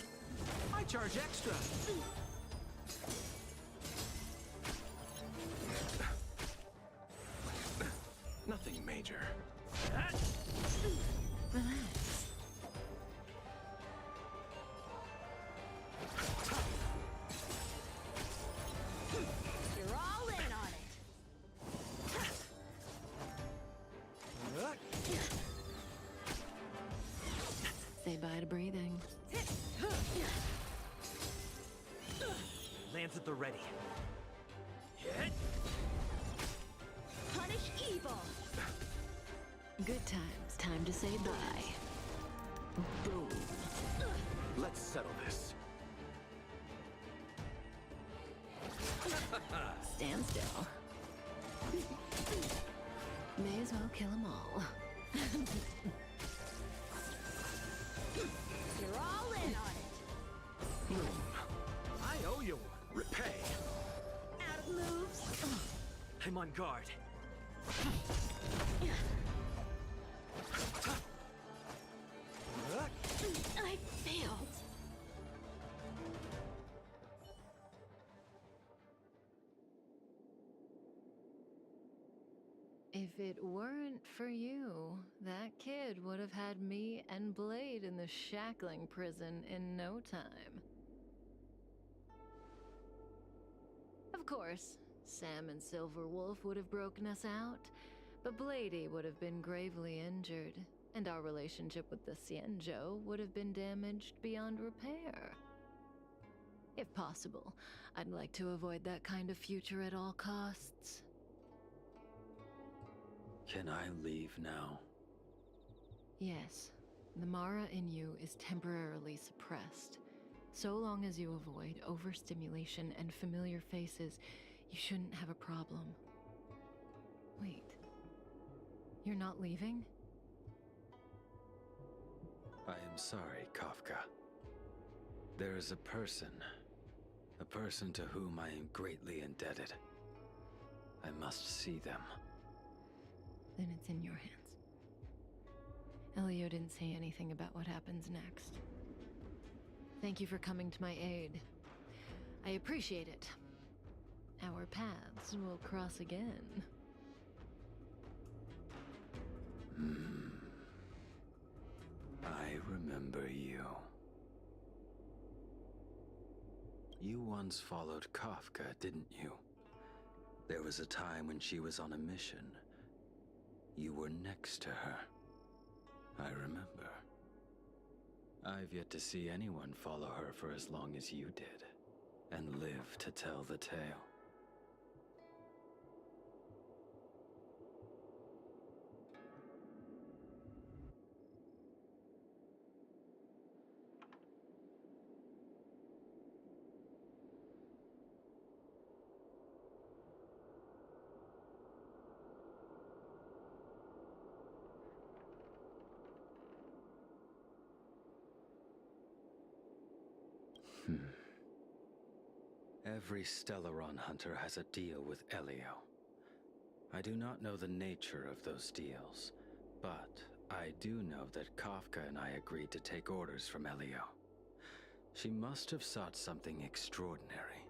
I charge extra. Nothing major. Relax. You're all in on it. Say bye to breathing. Lance at the ready. Hit! Punish evil. Good times. Time to say bye. Boom. Let's settle this. Stand still. May as well kill them all. You're all in on it. I owe you one. Repay. Out of moves. I'm on guard. If it weren't for you, that kid would have had me and Blade in the shackling prison in no time. Of course, Sam and Silverwolf would have broken us out, but Blady would have been gravely injured, and our relationship with the Xianzhou would have been damaged beyond repair. If possible, I'd like to avoid that kind of future at all costs. Can I leave now? Yes, the Mara in you is temporarily suppressed. So long as you avoid overstimulation and familiar faces, you shouldn't have a problem. Wait. You're not leaving? I am sorry, Kafka. There is a person to whom I am greatly indebted. I must see them. Then it's in your hands. Elio didn't say anything about what happens next. Thank you for coming to my aid. I appreciate it. Our paths will cross again. I remember you. You once followed Kafka, didn't you? There was a time when she was on a mission. You were next to her. I remember. I've yet to see anyone follow her for as long as you did, and live to tell the tale. Every Stellaron hunter has a deal with Elio. I do not know the nature of those deals, but I do know that Kafka and I agreed to take orders from Elio. She must have sought something extraordinary.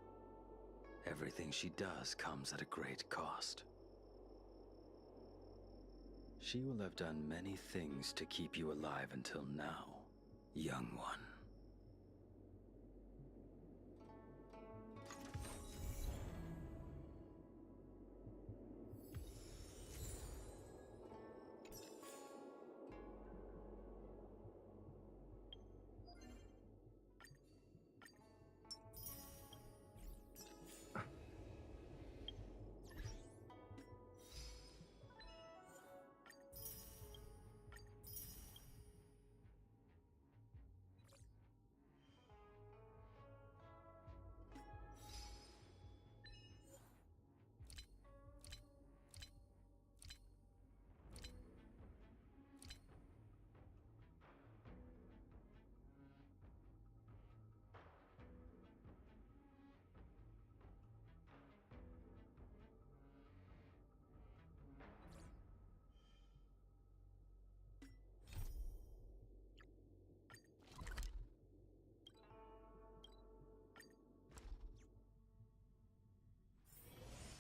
Everything she does comes at a great cost. She will have done many things to keep you alive until now, young one.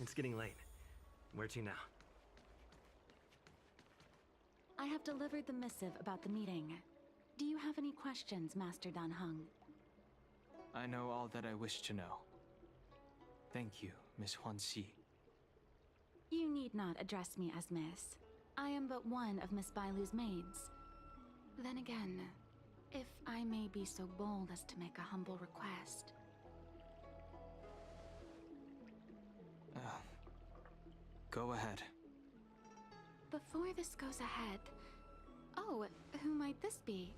It's getting late. Where to now? I have delivered the missive about the meeting. Do you have any questions, Master Dan Heng? I know all that I wish to know. Thank you, Miss Huanxi. You need not address me as Miss. I am but one of Miss Bailu's maids. Then again, if I may be so bold as to make a humble request. Go ahead. Before this goes ahead... Oh, who might this be?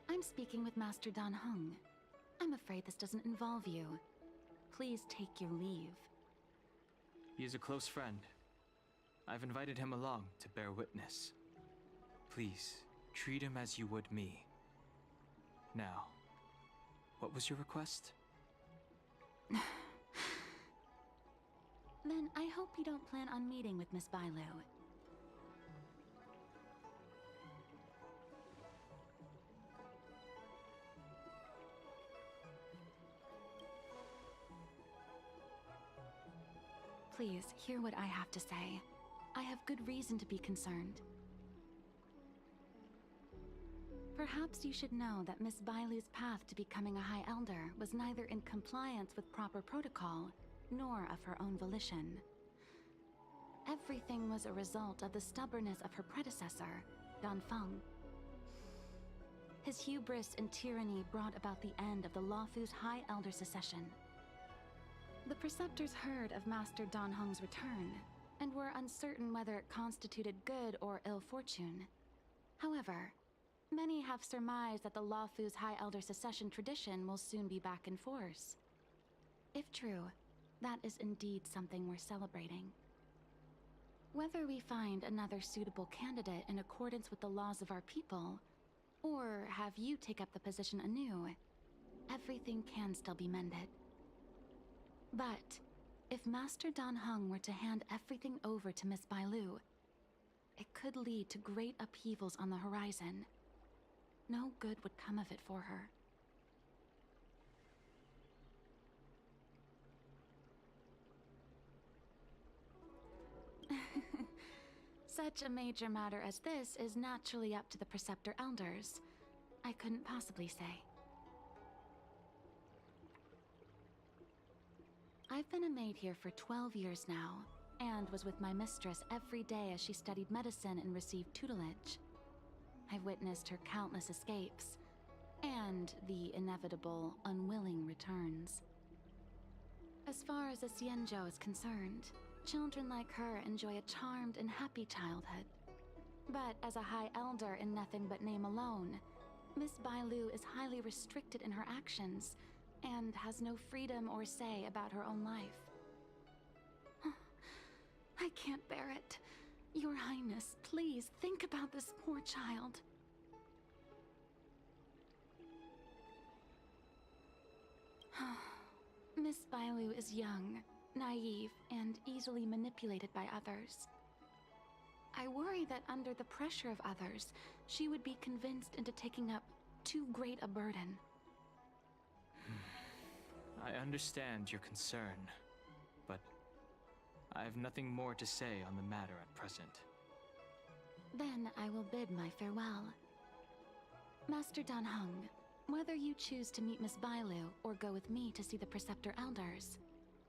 I'm speaking with Master Dan Heng. I'm afraid this doesn't involve you. Please take your leave. He is a close friend. I've invited him along to bear witness. Please, treat him as you would me. Now, what was your request? Then I hope you don't plan on meeting with Miss Bailu. Please, hear what I have to say. I have good reason to be concerned. Perhaps you should know that Miss Bailu's path to becoming a High Elder was neither in compliance with proper protocol, nor of her own volition. Everything was a result of the stubbornness of her predecessor, Dan Feng. His hubris and tyranny brought about the end of the Luofu's High Elder succession. The Preceptors heard of Master Dan Heng's return, and were uncertain whether it constituted good or ill fortune. However, many have surmised that the Luofu's High Elder succession tradition will soon be back in force. If true, that is indeed something worth celebrating. Whether we find another suitable candidate in accordance with the laws of our people, or have you take up the position anew, everything can still be mended. But if Master Dan Heng were to hand everything over to Miss Bailu, it could lead to great upheavals on the horizon. No good would come of it for her. Such a major matter as this is naturally up to the Preceptor Elders. I couldn't possibly say. I've been a maid here for 12 years now, and was with my mistress every day as she studied medicine and received tutelage. I've witnessed her countless escapes, and the inevitable, unwilling returns. As far as the Xianzhou is concerned, children like her enjoy a charmed and happy childhood. But as a High Elder in nothing but name alone, Miss Bailu is highly restricted in her actions, and has no freedom or say about her own life. I can't bear it. Your Highness, please think about this poor child. Miss Bailu is young, naive, and easily manipulated by others. I worry that under the pressure of others, she would be convinced into taking up too great a burden. I understand your concern, but I have nothing more to say on the matter at present. Then I will bid my farewell. Master Dan Heng, whether you choose to meet Miss Bailu or go with me to see the Preceptor Elders,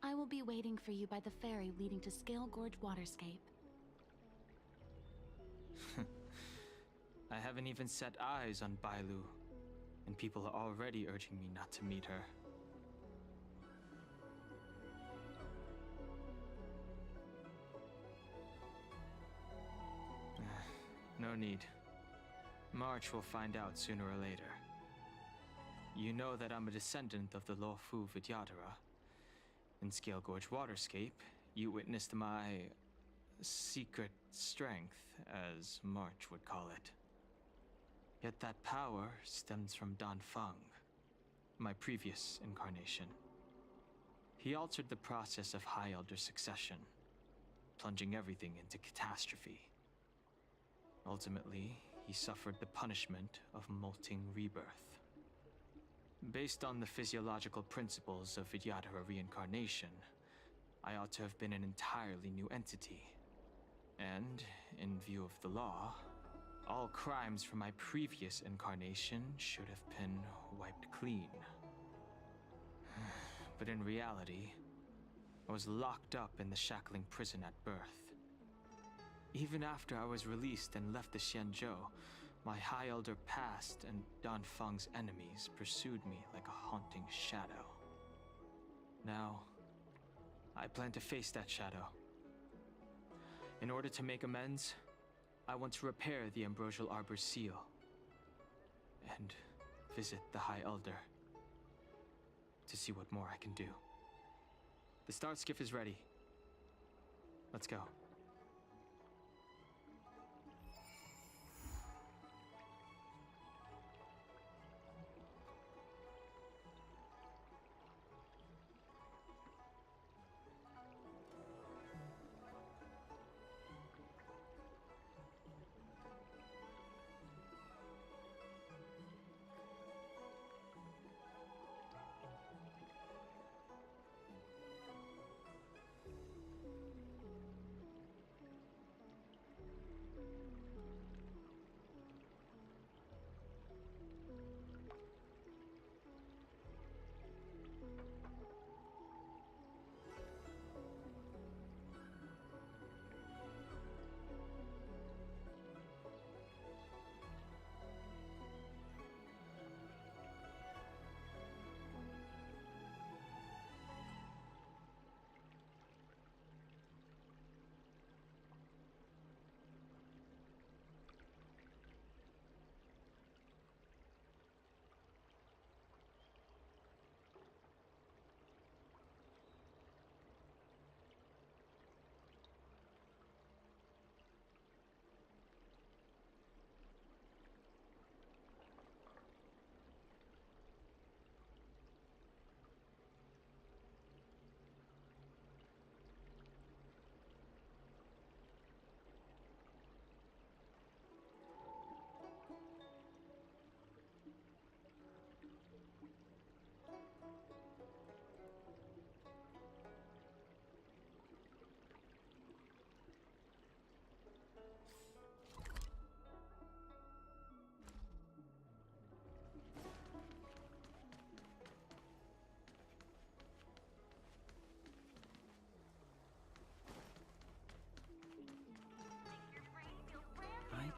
I will be waiting for you by the ferry leading to Scale Gorge Waterscape. I haven't even set eyes on Bailu, and people are already urging me not to meet her. No need. March will find out sooner or later. You know that I'm a descendant of the Luofu Vidyadhara. In Scale Gorge Waterscape, you witnessed my secret strength, as March would call it. Yet that power stems from Dan Feng, my previous incarnation. He altered the process of High Elder succession, plunging everything into catastrophe. Ultimately, he suffered the punishment of molting rebirth. Based on the physiological principles of Vidyadhara reincarnation, I ought to have been an entirely new entity. And, in view of the law, all crimes from my previous incarnation should have been wiped clean. But in reality, I was locked up in the shackling prison at birth. Even after I was released and left the Xianzhou, my High Elder past and Dan Feng's enemies pursued me like a haunting shadow. Now, I plan to face that shadow. In order to make amends, I want to repair the Ambrosial Arbor's seal and visit the High Elder to see what more I can do. The start skiff is ready. Let's go.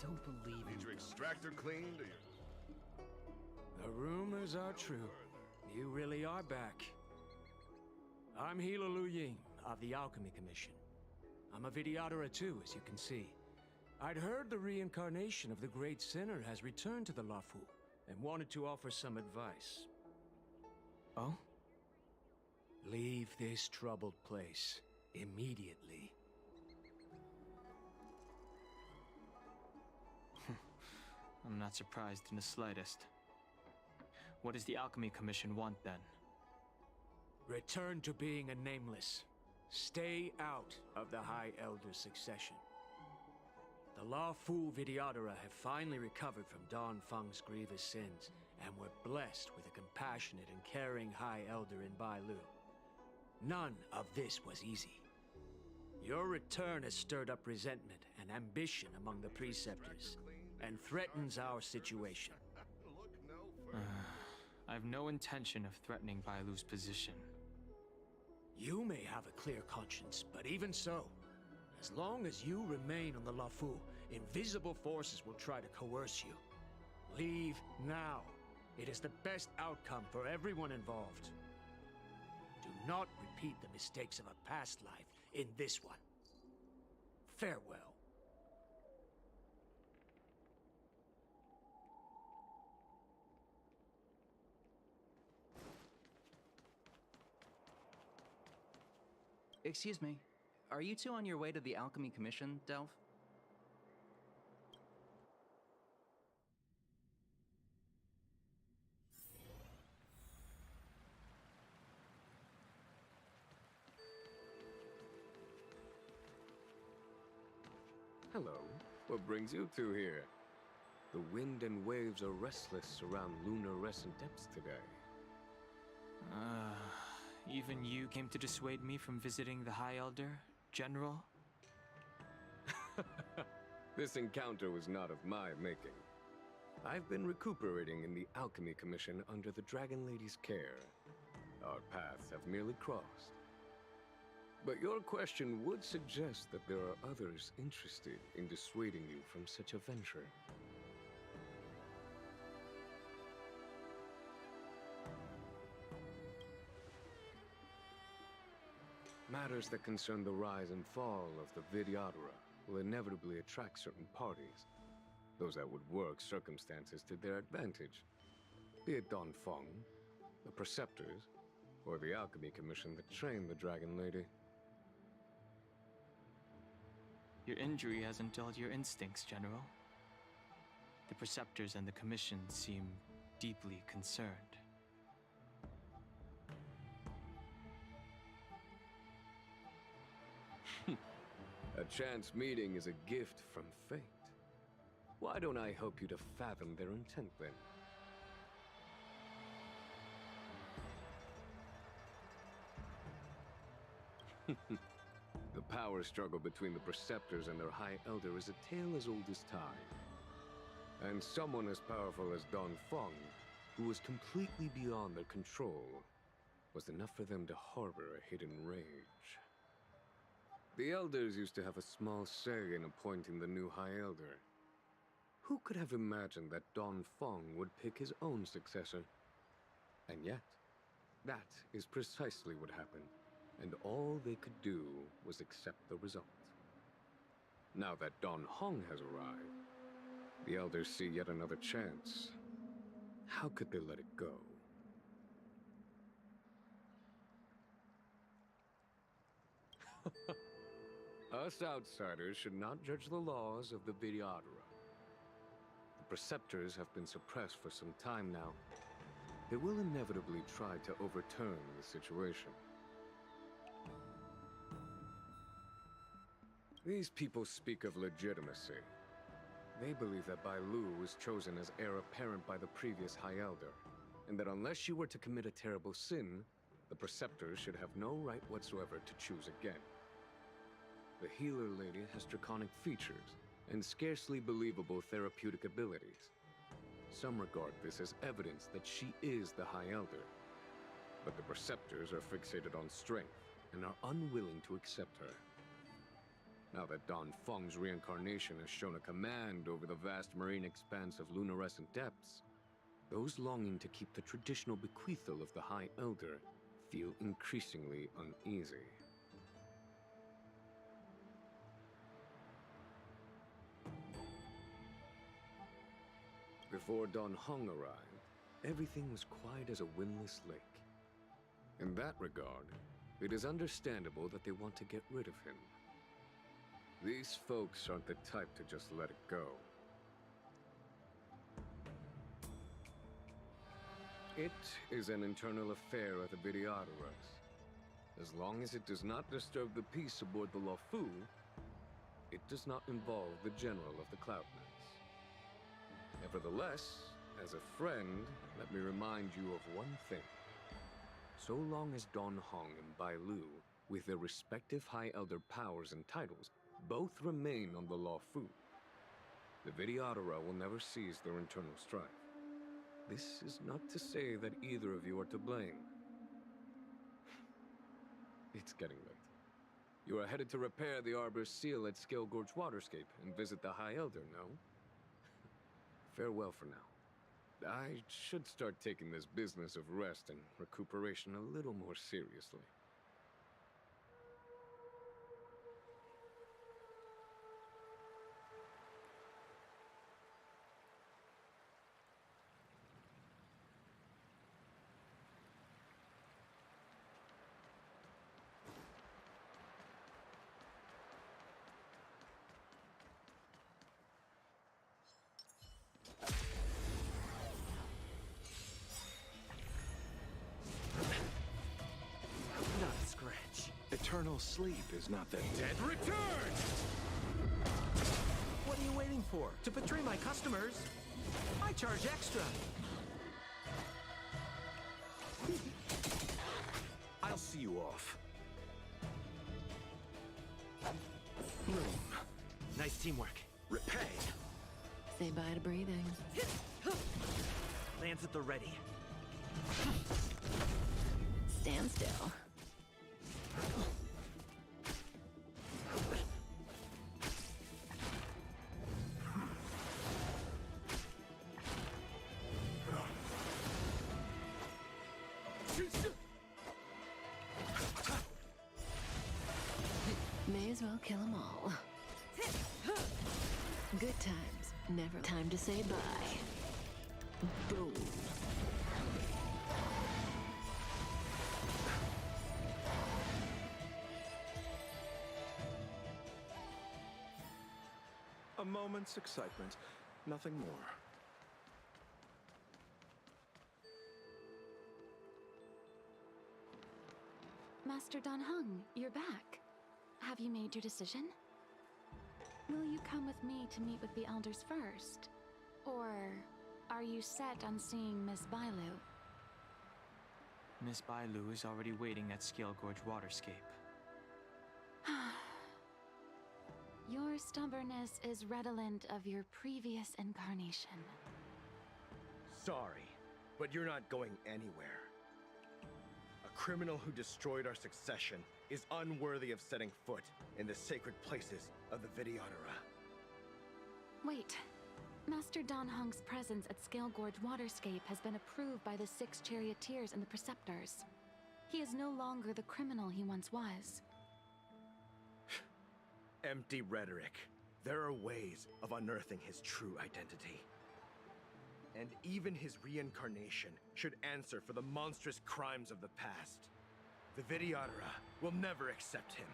don't believe Need in your ghosts. extractor cleaned or you... The rumors are true. You really are back. I'm Hila Lu Ying of the Alchemy Commission. I'm a videoterer too, as you can see. I'd heard the reincarnation of the Great Sinner has returned to the Lafu, and wanted to offer some advice. Oh? Leave this troubled place immediately. I'm not surprised in the slightest. What does the Alchemy Commission want then? Return to being a nameless. Stay out of the High Elder succession. The Lafu Videotera have finally recovered from Don Feng's grievous sins, and were blessed with a compassionate and caring High Elder in Bailu. None of this was easy. Your return has stirred up resentment and ambition among the Preceptors, and threatens our situation. I have no intention of threatening Bailu's position. You may have a clear conscience, but even so, as long as you remain on the Lafu, invisible forces will try to coerce you. Leave now. It is the best outcome for everyone involved. Do not repeat the mistakes of a past life in this one. Farewell. Excuse me. Are you two on your way to the Alchemy Commission, Delph? Hello. What brings you two here? The wind and waves are restless around lunar-rescent depths today. Even you came to dissuade me from visiting the High Elder, General? This encounter was not of my making. I've been recuperating in the Alchemy Commission under the Dragon Lady's care. Our paths have merely crossed. But your question would suggest that there are others interested in dissuading you from such a venture. Matters that concern the rise and fall of the Videotera will inevitably attract certain parties. Those that would work circumstances to their advantage. Be it Don Feng, the Preceptors, or the Alchemy Commission that trained the Dragon Lady. Your injury hasn't dulled your instincts, General. The Preceptors and the Commission seem deeply concerned. A chance meeting is a gift from fate. Why don't I help you to fathom their intent then? The power struggle between the Preceptors and their High Elder is a tale as old as time. And someone as powerful as Don Feng, who was completely beyond their control, was enough for them to harbor a hidden rage. The Elders used to have a small say in appointing the new High Elder. Who could have imagined that Don Feng would pick his own successor? And yet, that is precisely what happened, and all they could do was accept the result. Now that Don Hong has arrived, the Elders see yet another chance. How could they let it go? Us outsiders should not judge the laws of the Videotera. The Preceptors have been suppressed for some time now. They will inevitably try to overturn the situation. These people speak of legitimacy. They believe that Bailu was chosen as heir apparent by the previous High Elder, and that unless you were to commit a terrible sin, the Preceptors should have no right whatsoever to choose again. The Healer Lady has draconic features and scarcely believable therapeutic abilities. Some regard this as evidence that she is the High Elder, but the Preceptors are fixated on strength and are unwilling to accept her. Now that Don Feng's reincarnation has shown a command over the vast marine expanse of luminescent depths, those longing to keep the traditional bequeathal of the High Elder feel increasingly uneasy. Before Don Hong arrived, everything was quiet as a windless lake. In that regard, it is understandable that they want to get rid of him. These folks aren't the type to just let it go. It is an internal affair of the Videoteras. As long as it does not disturb the peace aboard the Luofu, it does not involve the General of the Cloudlands. Nevertheless, as a friend, let me remind you of one thing. So long as Don Hong and Bai Lu, with their respective High Elder powers and titles, both remain on the Luofu, the Videotera will never cease their internal strife. This is not to say that either of you are to blame. It's getting late. You are headed to repair the Arbor's seal at Scale Gorge Waterscape and visit the High Elder, no? Farewell for now. I should start taking this business of rest and recuperation a little more seriously. Eternal sleep is not that Dead return! What are you waiting for? To betray my customers? I charge extra. I'll see you off. Nice teamwork. Repay. Say bye to breathing. Lands at the ready. Stand still. May as well kill them all. Good times. Never time to say bye. Boom. A moment's excitement, nothing more. Master Don Hung, you're back. Have you made your decision? Will you come with me to meet with the elders first? Or are you set on seeing Miss Bailu? Miss Bailu is already waiting at Scale Gorge Waterscape. Your stubbornness is redolent of your previous incarnation. Sorry, but you're not going anywhere. A criminal who destroyed our succession is unworthy of setting foot in the sacred places of the Videotera. Wait. Master Don Hung's presence at Scale Gorge Waterscape has been approved by the 6 charioteers and the preceptors. He is no longer the criminal he once was. Empty rhetoric. There are ways of unearthing his true identity. And even his reincarnation should answer for the monstrous crimes of the past. The Videotera will never accept him.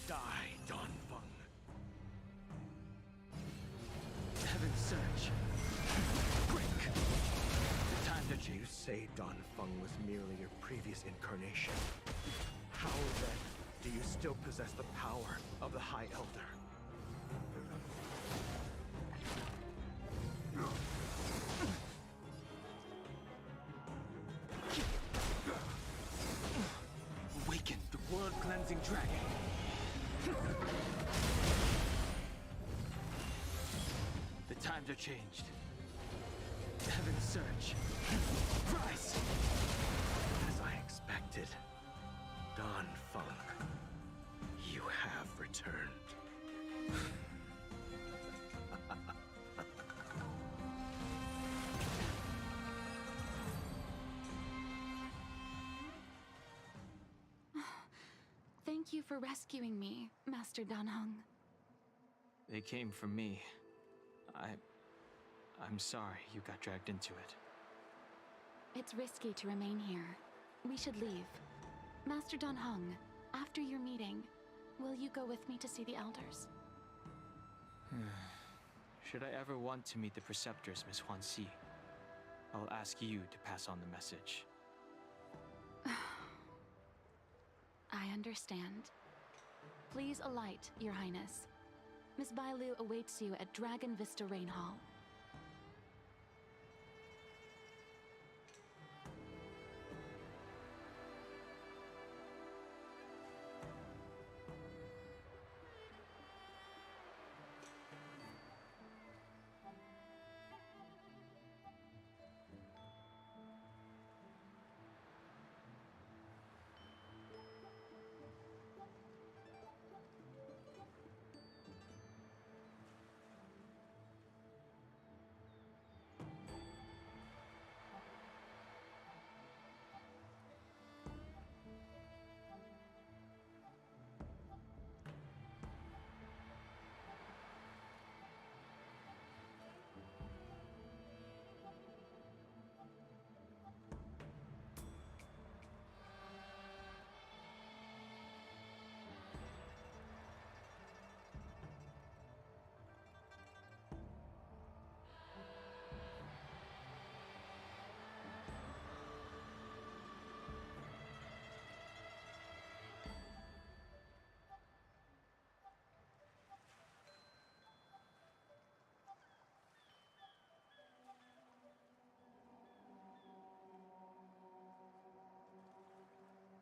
Die, Don Feng. Heaven's Surge. Quick! The time to change. You say Don Feng was merely your previous incarnation. How then do you still possess the power of the High Elder? Awaken the world-cleansing dragon. The times are changed. Heaven's Surge. Thank you for rescuing me, Master Dan Heng. They came for me. I'm sorry you got dragged into it. It's risky to remain here. We should leave. Master Dan Heng, after your meeting, will you go with me to see the elders? Should I ever want to meet the preceptors, Miss Huanxi, I'll ask you to pass on the message. I understand. Please alight, Your Highness. Miss Bailu awaits you at Dragon Vista Rain Hall.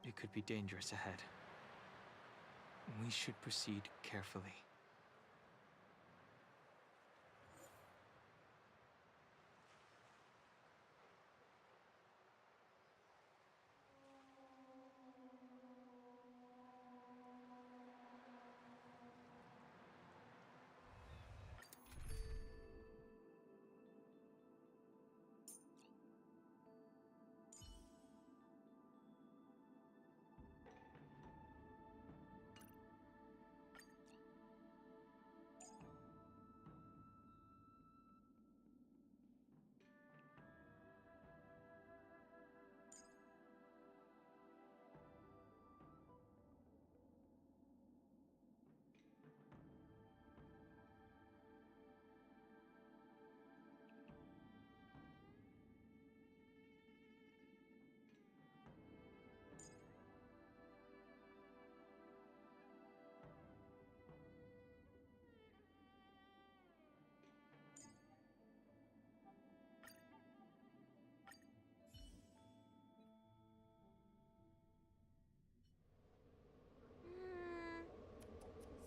It could be dangerous ahead. We should proceed carefully.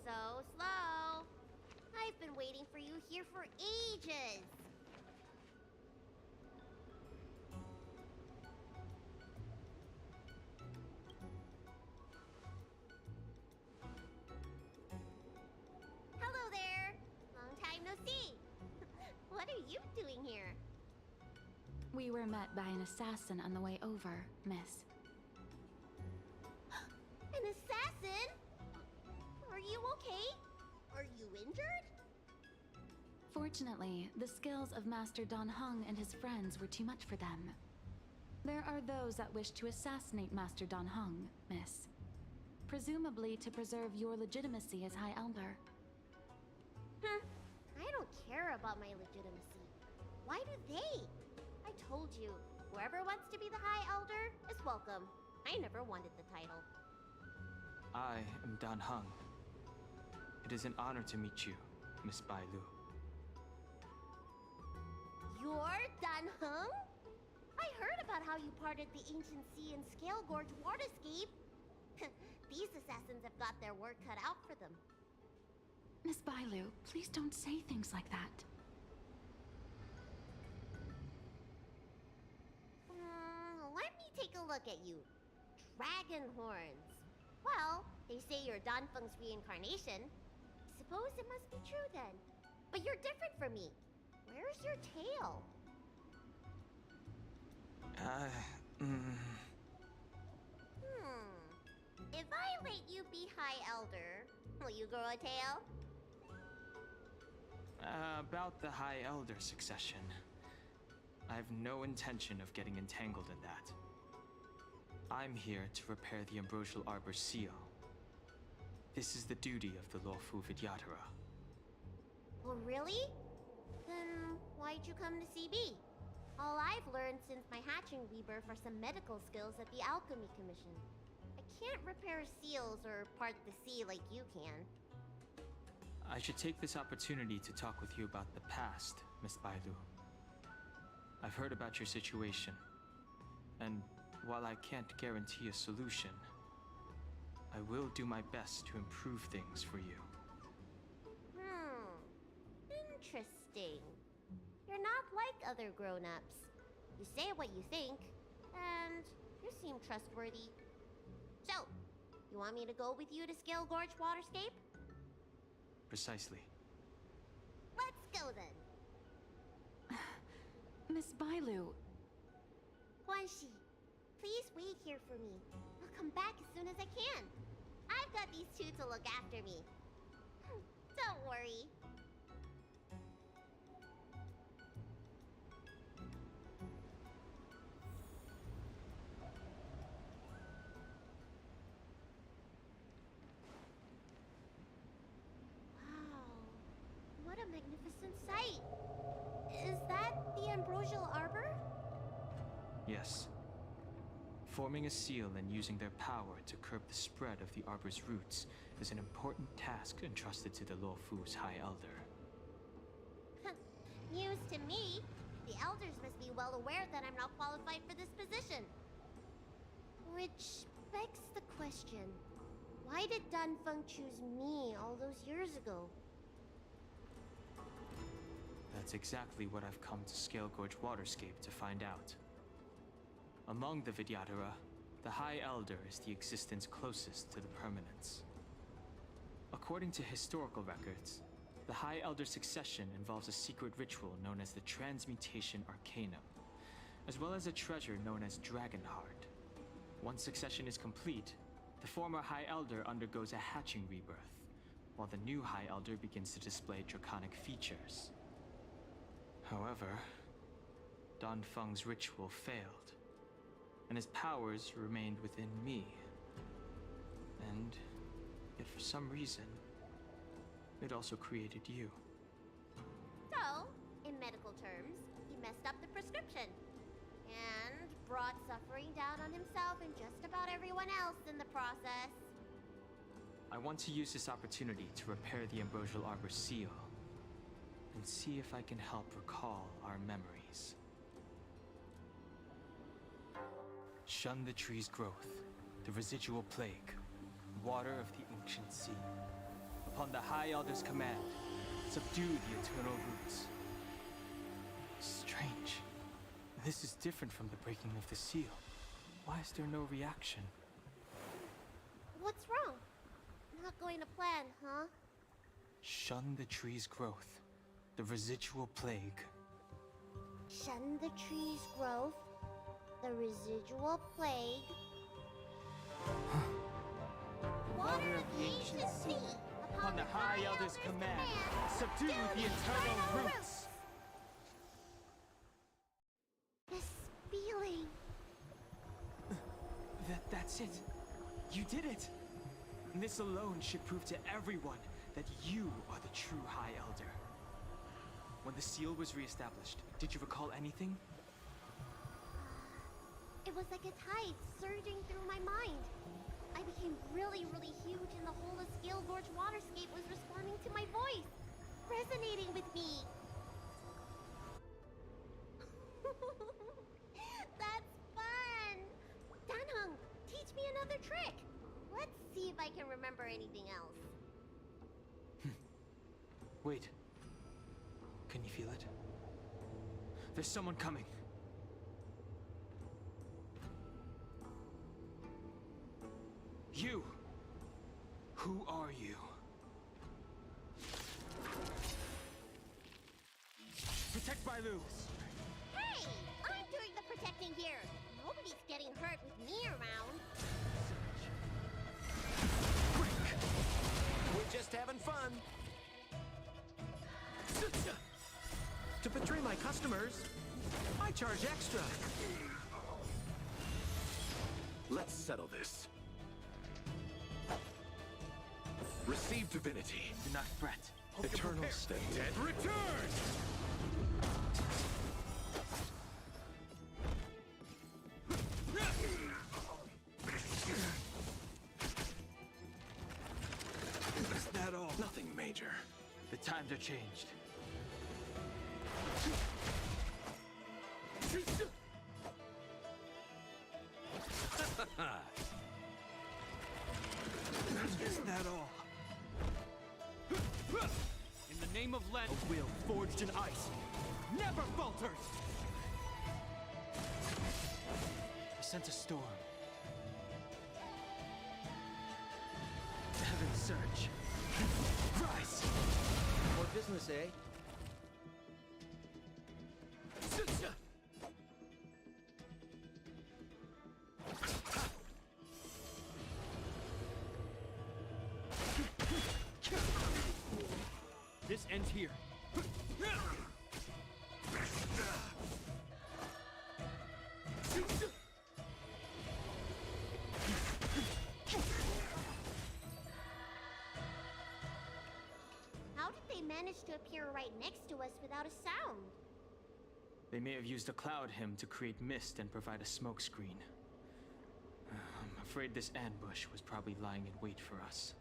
So slow. I've been waiting for you here for ages. Hello there. Long time no see. What are you doing here? We were met by an assassin on the way over, miss. An assassin? Are you okay? Are you injured? Fortunately, the skills of Master Dan Heng and his friends were too much for them. There are those that wish to assassinate Master Dan Heng, miss. Presumably to preserve your legitimacy as High Elder. I don't care about my legitimacy. Why do they? I told you, whoever wants to be the High Elder is welcome. I never wanted the title. I am Dan Heng. It is an honor to meet you, Miss Bailu. You're Dan Heng? I heard about how you parted the ancient sea and Scale Gorge waterscape. These assassins have got their work cut out for them. Miss Bailu, please don't say things like that. Let me take a look at you. Dragon horns. Well, they say you're Dan Feng's reincarnation. Suppose it must be true then. But you're different from me. Where's your tail? If I let you be High Elder, will you grow a tail? About the High Elder succession. I have no intention of getting entangled in that. I'm here to repair the Ambrosial Arbor's seal. This is the duty of the Lawful Vidyadhara. Well, really? Then why'd you come to CB? All I've learned since my hatching rebirth are some medical skills at the Alchemy Commission. I can't repair seals or part the sea like you can. I should take this opportunity to talk with you about the past, Miss Bailu. I've heard about your situation, and while I can't guarantee a solution, I will do my best to improve things for you. Interesting. You're not like other grown-ups. You say what you think, and you seem trustworthy. So, you want me to go with you to Scale Gorge Waterscape? Precisely. Let's go then. Miss Bailu. Guanxi, please wait here for me. I'll come back as soon as I can. I've got these two to look after me. Don't worry. What a magnificent sight! Is that the Ambrosial Arbor? Yes. Forming a seal and using their power to curb the spread of the Arbor's roots is an important task entrusted to the Luofu's High Elder. News to me. The Elders must be well aware that I'm not qualified for this position. Which begs the question, why did Danfeng choose me all those years ago? That's exactly what I've come to Scale Gorge Waterscape to find out. Among the Vidyadhara, the High Elder is the existence closest to the permanence. According to historical records, the High Elder succession involves a secret ritual known as the Transmutation Arcanum, as well as a treasure known as Dragonheart. Once succession is complete, the former High Elder undergoes a hatching rebirth, while the new High Elder begins to display draconic features. However, Danfeng's ritual failed, and his powers remained within me. And yet for some reason, it also created you. So, in medical terms, he messed up the prescription. And brought suffering down on himself and just about everyone else in the process. I want to use this opportunity to repair the Ambrosial Arbor seal, and see if I can help recall our memories. Shun the tree's growth, the residual plague, water of the ancient sea. Upon the High Elder's command, subdue the eternal roots. Strange. This is different from the breaking of the seal. Why is there no reaction? What's wrong? Not going to plan, huh? Shun the tree's growth, the residual plague. Shun the tree's growth, the residual plague. Water of the ancient sea. Upon the High Elder's command, subdue the eternal roots! This feeling. That's it. You did it. And this alone should prove to everyone that you are the true High Elder. When the seal was reestablished, did you recall anything? It was like a tide surging through my mind. I became really, really huge, and the whole of Scale Gorge Waterscape was responding to my voice, resonating with me. That's fun! Danheng, teach me another trick. Let's see if I can remember anything else. Wait. Can you feel it? There's someone coming. You! Who are you? Protect Bailu! Hey! I'm doing the protecting here. Nobody's getting hurt with me around. just having fun. To betray my customers, I charge extra. Let's settle this. Receive divinity. Do not fret. Eternal state. Dead return! Is that all? Nothing major. The times are changed. Is that all? In the name of Len, a will forged in ice never falters! I sense a storm. The heavens surge. Rise! More business, eh? This ends here. How did they manage to appear right next to us without a sound? They may have used a cloud hymn to create mist and provide a smokescreen. I'm afraid this ambush was probably lying in wait for us.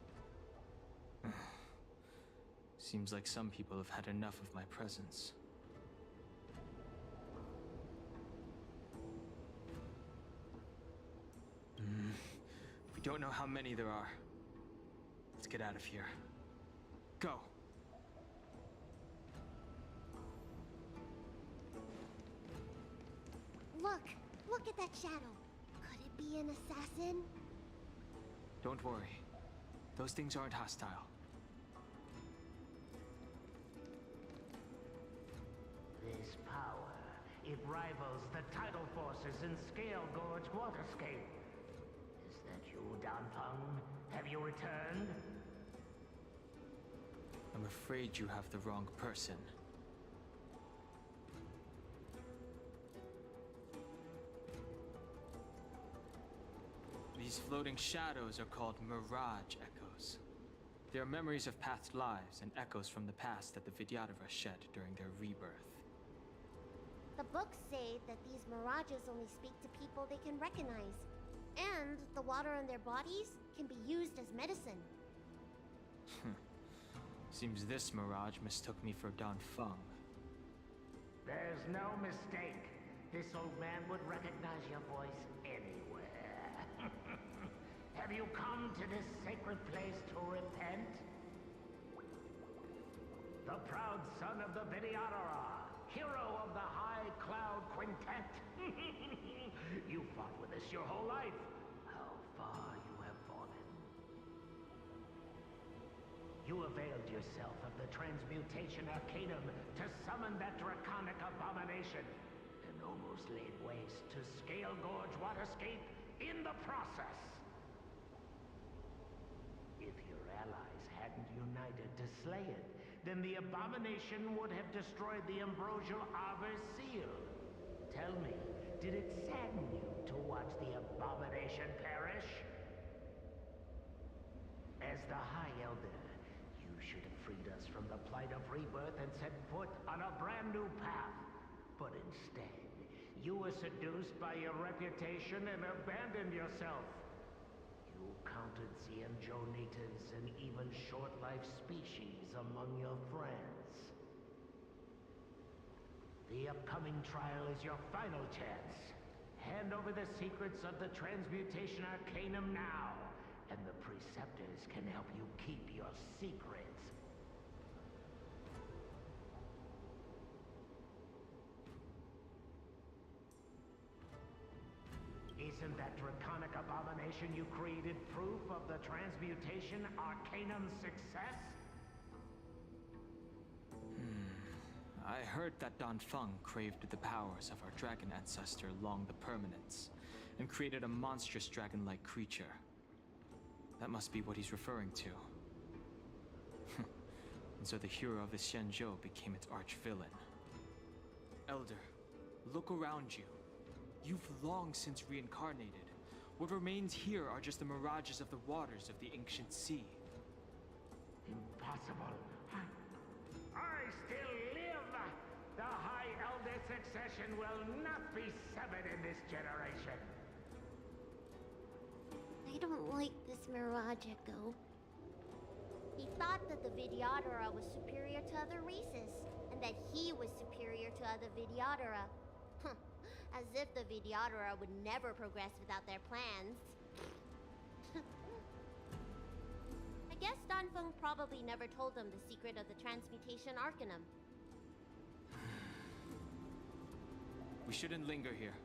Seems like some people have had enough of my presence. We don't know how many there are. Let's get out of here. Go! Look at that shadow. Could it be an assassin? Don't worry. Those things aren't hostile. This power, it rivals the tidal forces in Scale Gorge Waterscape. Is that you, Danfeng? Have you returned? I'm afraid you have the wrong person. These floating shadows are called Mirage Echoes. They are memories of past lives and echoes from the past that the Vidyadhara shed during their rebirth. The books say that these mirages only speak to people they can recognize. And the water on their bodies can be used as medicine. Seems this mirage mistook me for Danfeng. There's no mistake. This old man would recognize your voice anywhere. Have you come to this sacred place to repent? The proud son of the Vidyadhara, hero of the High Cloud Quintet. You fought with us your whole life. How far you have fallen. You availed yourself of the Transmutation Arcanum to summon that draconic abomination, and almost laid waste to Scale Gorge Waterscape in the process. If your allies hadn't united to slay it, then the abomination would have destroyed the Ambrosial Arbor's seal. Tell me, did it sadden you to watch the abomination perish? As the High Elder, you should have freed us from the plight of rebirth and set foot on a brand new path. But instead, you were seduced by your reputation and abandoned yourself. You counted Xianzhou natives and even short-life species among your friends. The upcoming trial is your final chance. Hand over the secrets of the Transmutation Arcanum now, and the Preceptors can help you keep your secrets. Isn't that draconic abomination you created proof of the Transmutation Arcanum's success? I heard that Danfeng craved the powers of our dragon ancestor Long the Permanence, and created a monstrous dragon-like creature. That must be what he's referring to. and so the hero of the Xianzhou became its arch-villain. Elder, look around you. You've long since reincarnated. What remains here are just the mirages of the waters of the ancient sea. Impossible. I still live! The High Elder succession will not be severed in this generation. I don't like this Mirage Echo. He thought that the Vidyadhara was superior to other races, and that he was superior to other Vidyadhara. As if the Vidyadhara would never progress without their plans. I guess Danfeng probably never told them the secret of the transmutation arcanum. We shouldn't linger here.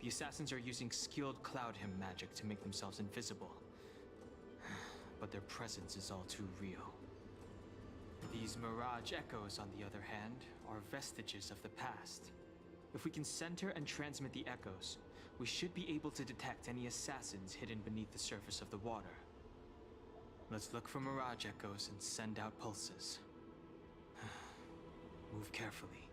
The assassins are using skilled cloud hymn magic to make themselves invisible. But their presence is all too real. These Mirage Echoes, on the other hand, are vestiges of the past. If we can center and transmit the echoes, we should be able to detect any assassins hidden beneath the surface of the water. Let's look for Mirage Echoes and send out pulses. Move carefully.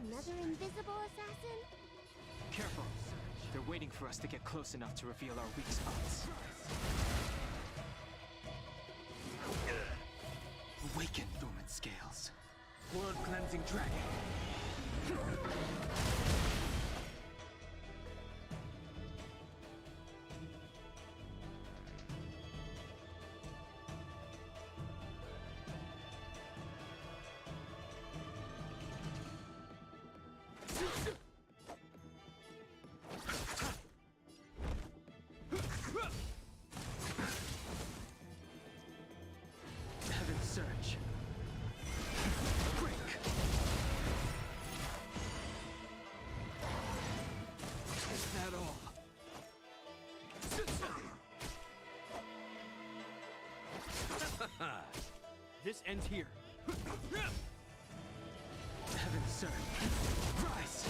Another invisible assassin? Careful! They're waiting for us to get close enough to reveal our weak spots. Awaken, dormant scales. Blood-cleansing dragon. Surge. Break. Is that all? This ends here. Heaven surge. Rise.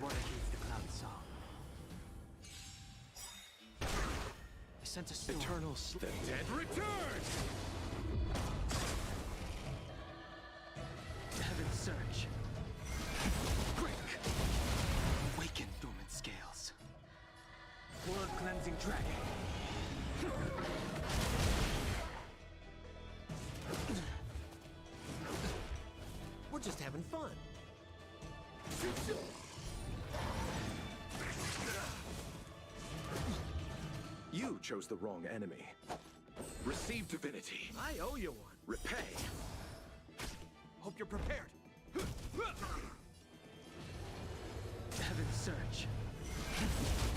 Water heeds the cloud song. They sent a storm. Eternal The dead return! Heaven surge. Break. Awaken, dormant scales. Blood cleansing dragon. We're just having fun. You chose the wrong enemy. Receive divinity. I owe you one. Repay. Hope you're prepared. Heaven surge.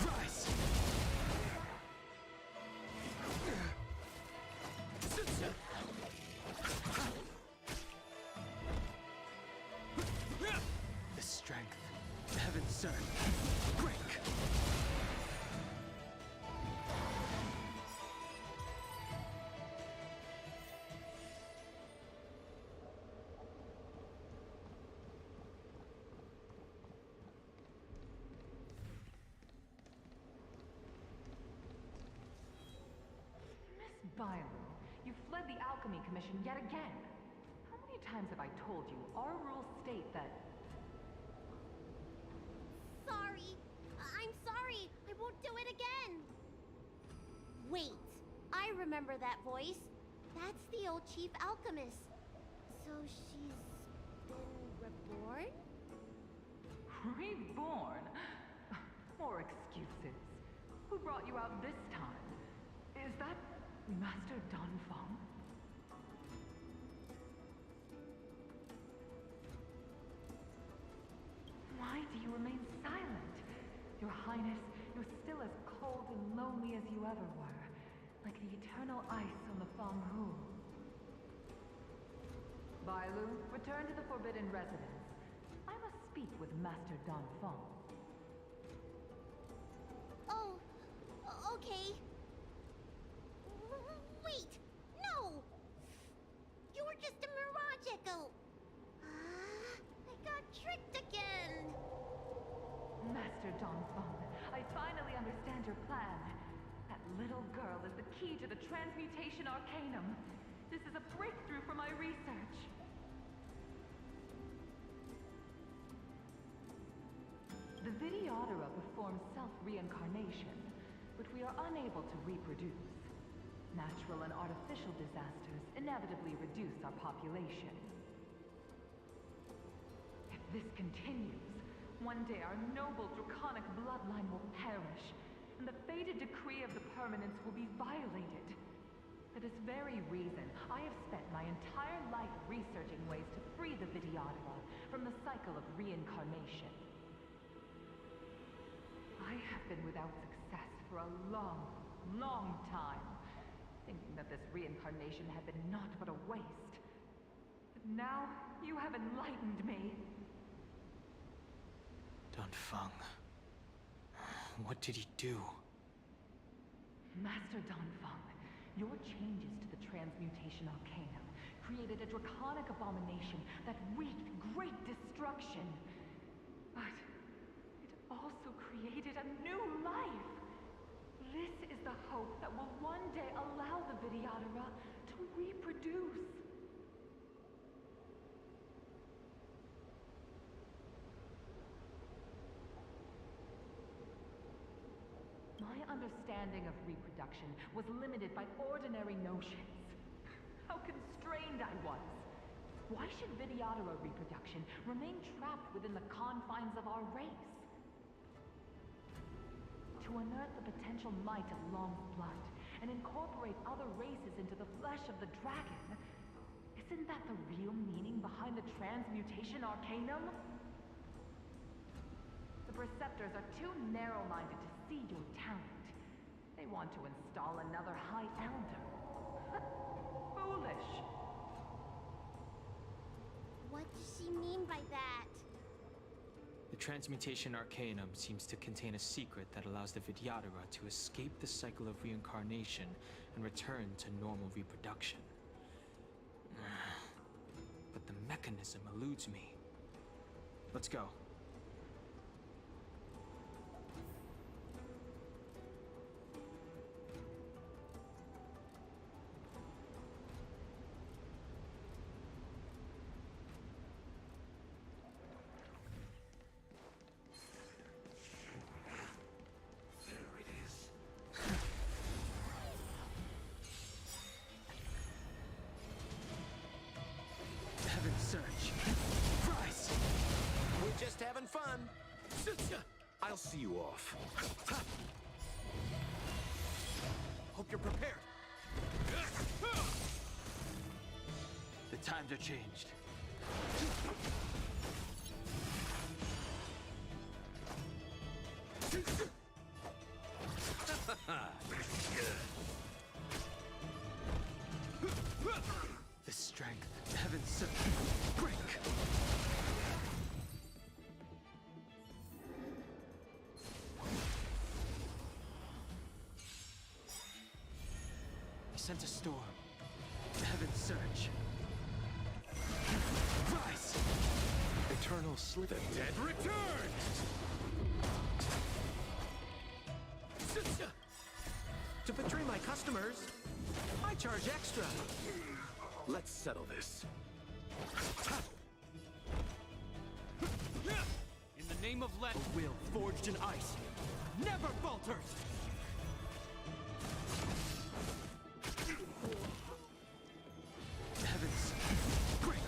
Rise. The strength. Heaven surge. Break. Bilo, you fled the Alchemy Commission yet again. How many times have I told you our rules state that... Sorry. I'm sorry. I won't do it again. Wait. I remember that voice. That's the old chief alchemist. So she's been reborn? Reborn? More excuses. Who brought you out this time? Is that Master Danfeng? Why do you remain silent? Your Highness, you're still as cold and lonely as you ever were, like the eternal ice on the Fanghu. Bailu, return to the Forbidden Residence. I must speak with Master Danfeng. Oh, okay. Wait! No! You were just a mirage echo! I got tricked again! Master Danfeng, I finally understand your plan. That little girl is the key to the Transmutation Arcanum. This is a breakthrough for my research. The Videodora performs self-reincarnation, but we are unable to reproduce. Natural and artificial disasters inevitably reduce our population. If this continues, one day our noble draconic bloodline will perish, and the fated decree of the permanence will be violated. For this very reason, I have spent my entire life researching ways to free the Videodora from the cycle of reincarnation. I have been without success for a long, long time, thinking that this reincarnation had been naught but a waste. But now, you have enlightened me. Danfeng. What did he do? Master Danfeng, your changes to the Transmutation Arcanum created a draconic abomination that wreaked great destruction. But it also created a new life. This is the hope that will one day allow the Videodora to reproduce. My understanding of reproduction was limited by ordinary notions. How constrained I was. Why should Videodora reproduction remain trapped within the confines of our race? To unearth the potential might of Long's blood and incorporate other races into the flesh of the dragon, isn't that the real meaning behind the Transmutation Arcanum? The Preceptors are too narrow-minded to see your talent. They want to install another High Elder. Foolish! What does she mean by that? The Transmutation Arcanum seems to contain a secret that allows the Videodora to escape the cycle of reincarnation and return to normal reproduction. But the mechanism eludes me. Let's go. Search. Rise! We're just having fun. I'll see you off. Hope you're prepared. The times are changed. The strength, heaven's servant, break! He sent a storm. Heaven's surge. Rise! Eternal slip. The dead return! To betray my customers, I charge extra. Let's settle this. In the name of Let, a will forged in ice never falters! Heavens, break!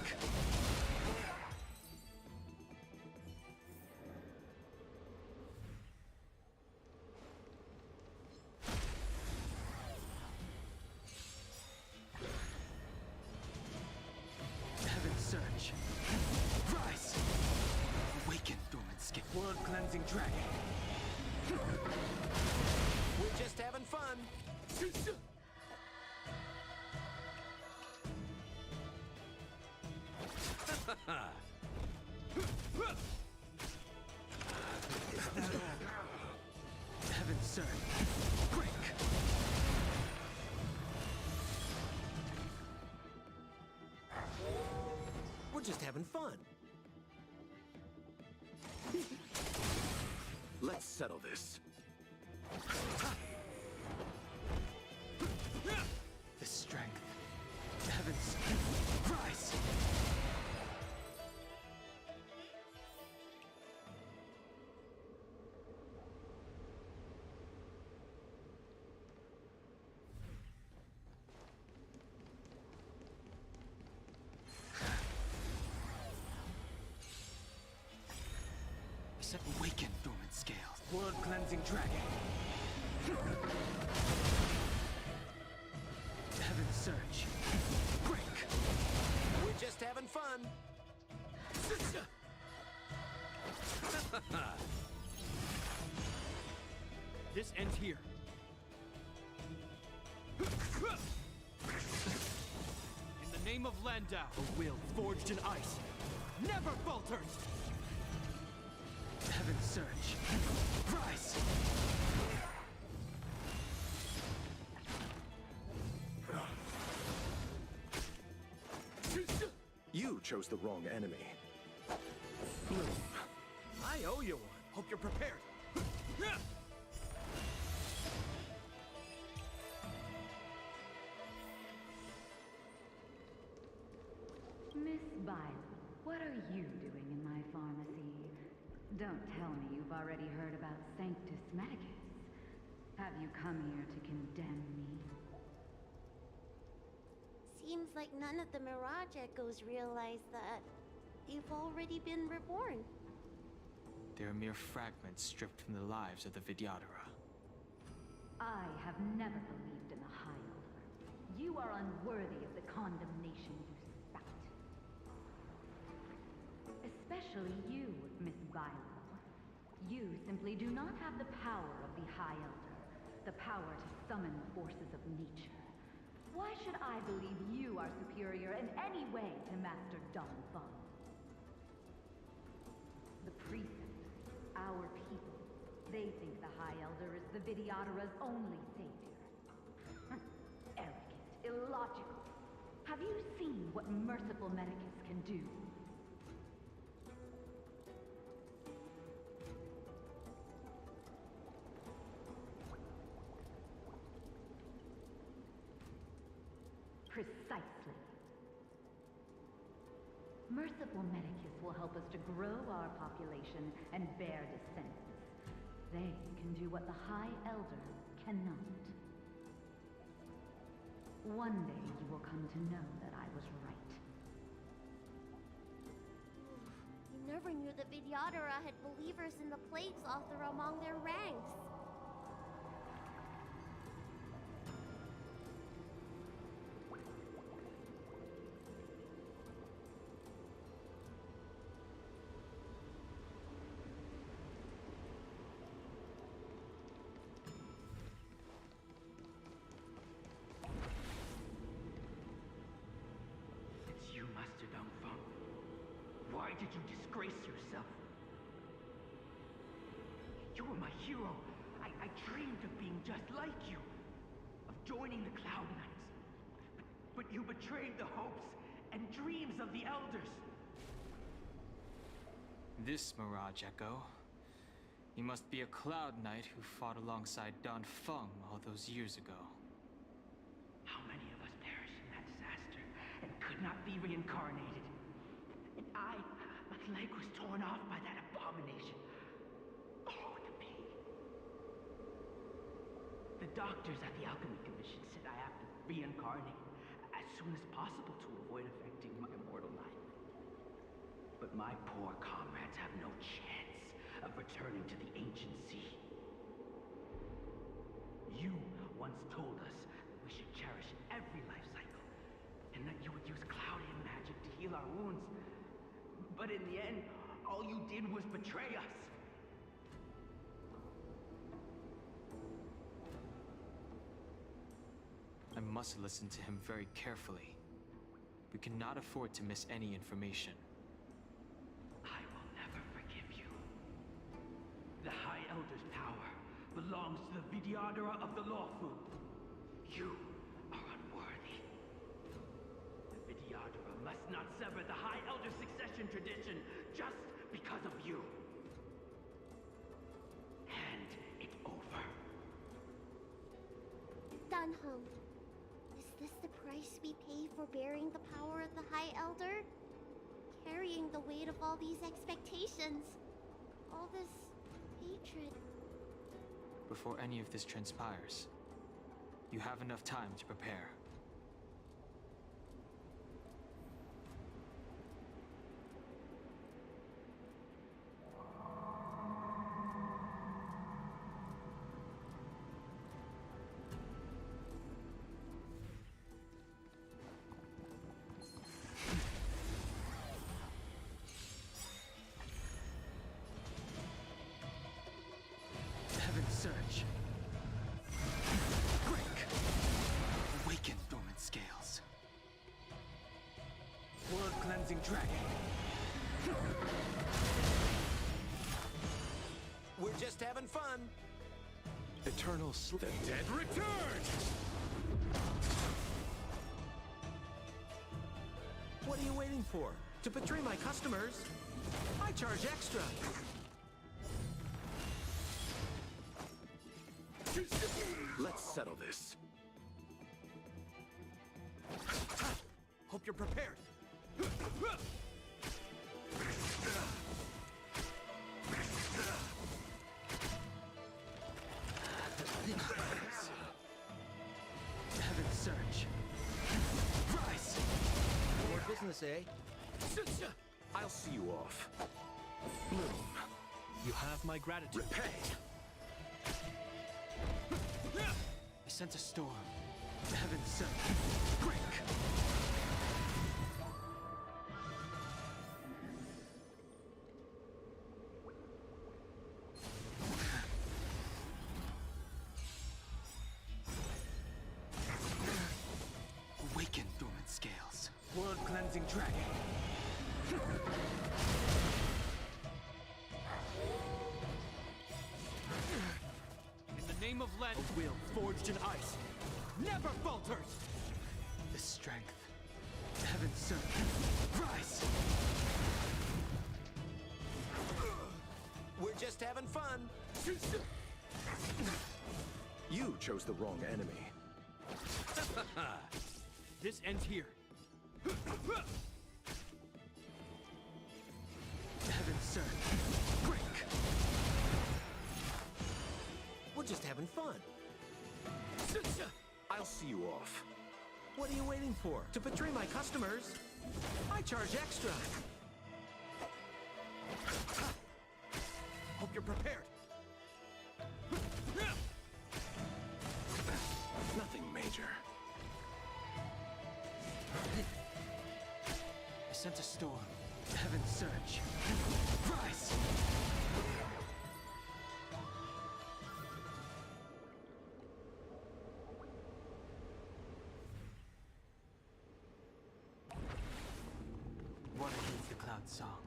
cleansing dragon. We're just having fun. Heaven, sir. Break. We're just having fun. Let's settle this. The strength. Heavens. Rise. Awaken, dormant scales. World cleansing dragon. Heaven surge. Break. We're just having fun. This ends here. In the name of Landau, a will forged in ice never falters. Heaven surge. Rise. You chose the wrong enemy. Bloom. I owe you one. Hope you're prepared. Miss Violet, what are you doing in my pharmacy? Don't tell me you've already heard about Sanctus Medicus. Have you come here to condemn me? Seems like none of the Mirage Echoes realize that you've already been reborn. They're mere fragments stripped from the lives of the Vidyadhara. I have never believed in the High Elder. You are unworthy of the condemnation you spout. Especially you, Miss Violet. You simply do not have the power of the High Elder, the power to summon the forces of nature. Why should I believe you are superior in any way to Master Don Feng? The precepts, our people, they think the High Elder is the Vidyadhara's only savior. Arrogant, illogical. Have you seen what merciful Medicus can do? Precisely. Merciful Medicus will help us to grow our population and bear descendants. They can do what the High Elder cannot. One day you will come to know that I was right. I never knew the Vidyadhara had believers in the Plagues Author among their ranks. Why did you disgrace yourself? You were my hero. I dreamed of being just like you, of joining the Cloud Knights. But you betrayed the hopes and dreams of the Elders. This Mirage Echo. He must be a Cloud Knight who fought alongside Don Feng all those years ago. How many of us perished in that disaster and could not be reincarnated? And my leg was torn off by that abomination. Oh, the pain. The doctors at the Alchemy Commission said I have to reincarnate as soon as possible to avoid affecting my immortal life. But my poor comrades have no chance of returning to the ancient sea. You once told us that we should cherish every life cycle, and that you would use Cloudian magic to heal our wounds. But in the end, all you did was betray us. I must listen to him very carefully. We cannot afford to miss any information. I will never forgive you. The High Elder's power belongs to the Vidyadhara of the Lawfu. You are unworthy. The Vidyadhara must not sever the High Elder succession tradition just because of you. Hand it over. Dunhong, is this the price we pay for bearing the power of the High Elder? Carrying the weight of all these expectations. All this hatred. Before any of this transpires, you have enough time to prepare. Heaven's Surge. Break. Awaken dormant scales. Blood cleansing dragon. We're just having fun. Eternal sleep. The dead return! What are you waiting for? To betray my customers? I charge extra. Let's settle this. Hope you're prepared. Heaven's Surge. Rise! More business, eh? I'll see you off. Bloom. You have my gratitude. Repay. I sense a storm. Heaven's Surge. Break! Awaken dormant scales. Blood cleansing dragon. In the name of Len, a will forged in ice never falters. The strength. Heaven's Surge. Rise! We're just having fun. You chose the wrong enemy. This ends here. Heaven's Surge. Break! We're just having fun. I'll see you off. What are you waiting for? To betray my customers? I charge extra. Hope you're prepared. Nothing major. I sense a storm. Heaven's Surge. Rise! Water heeds the cloud song.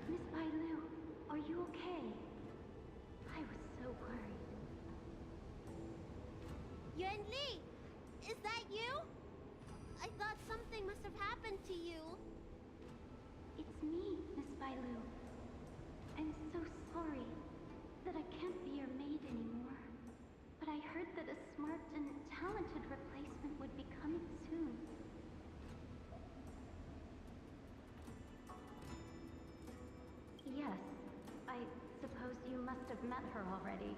Miss Bailu, are you okay? I was so worried. Yuan Li! Is that you? I thought something must have happened to you. It's me, Miss Bailu. I'm so sorry that I can't be your maid anymore. But I heard that a smart and talented replacement would be coming soon. Yes, I suppose you must have met her already.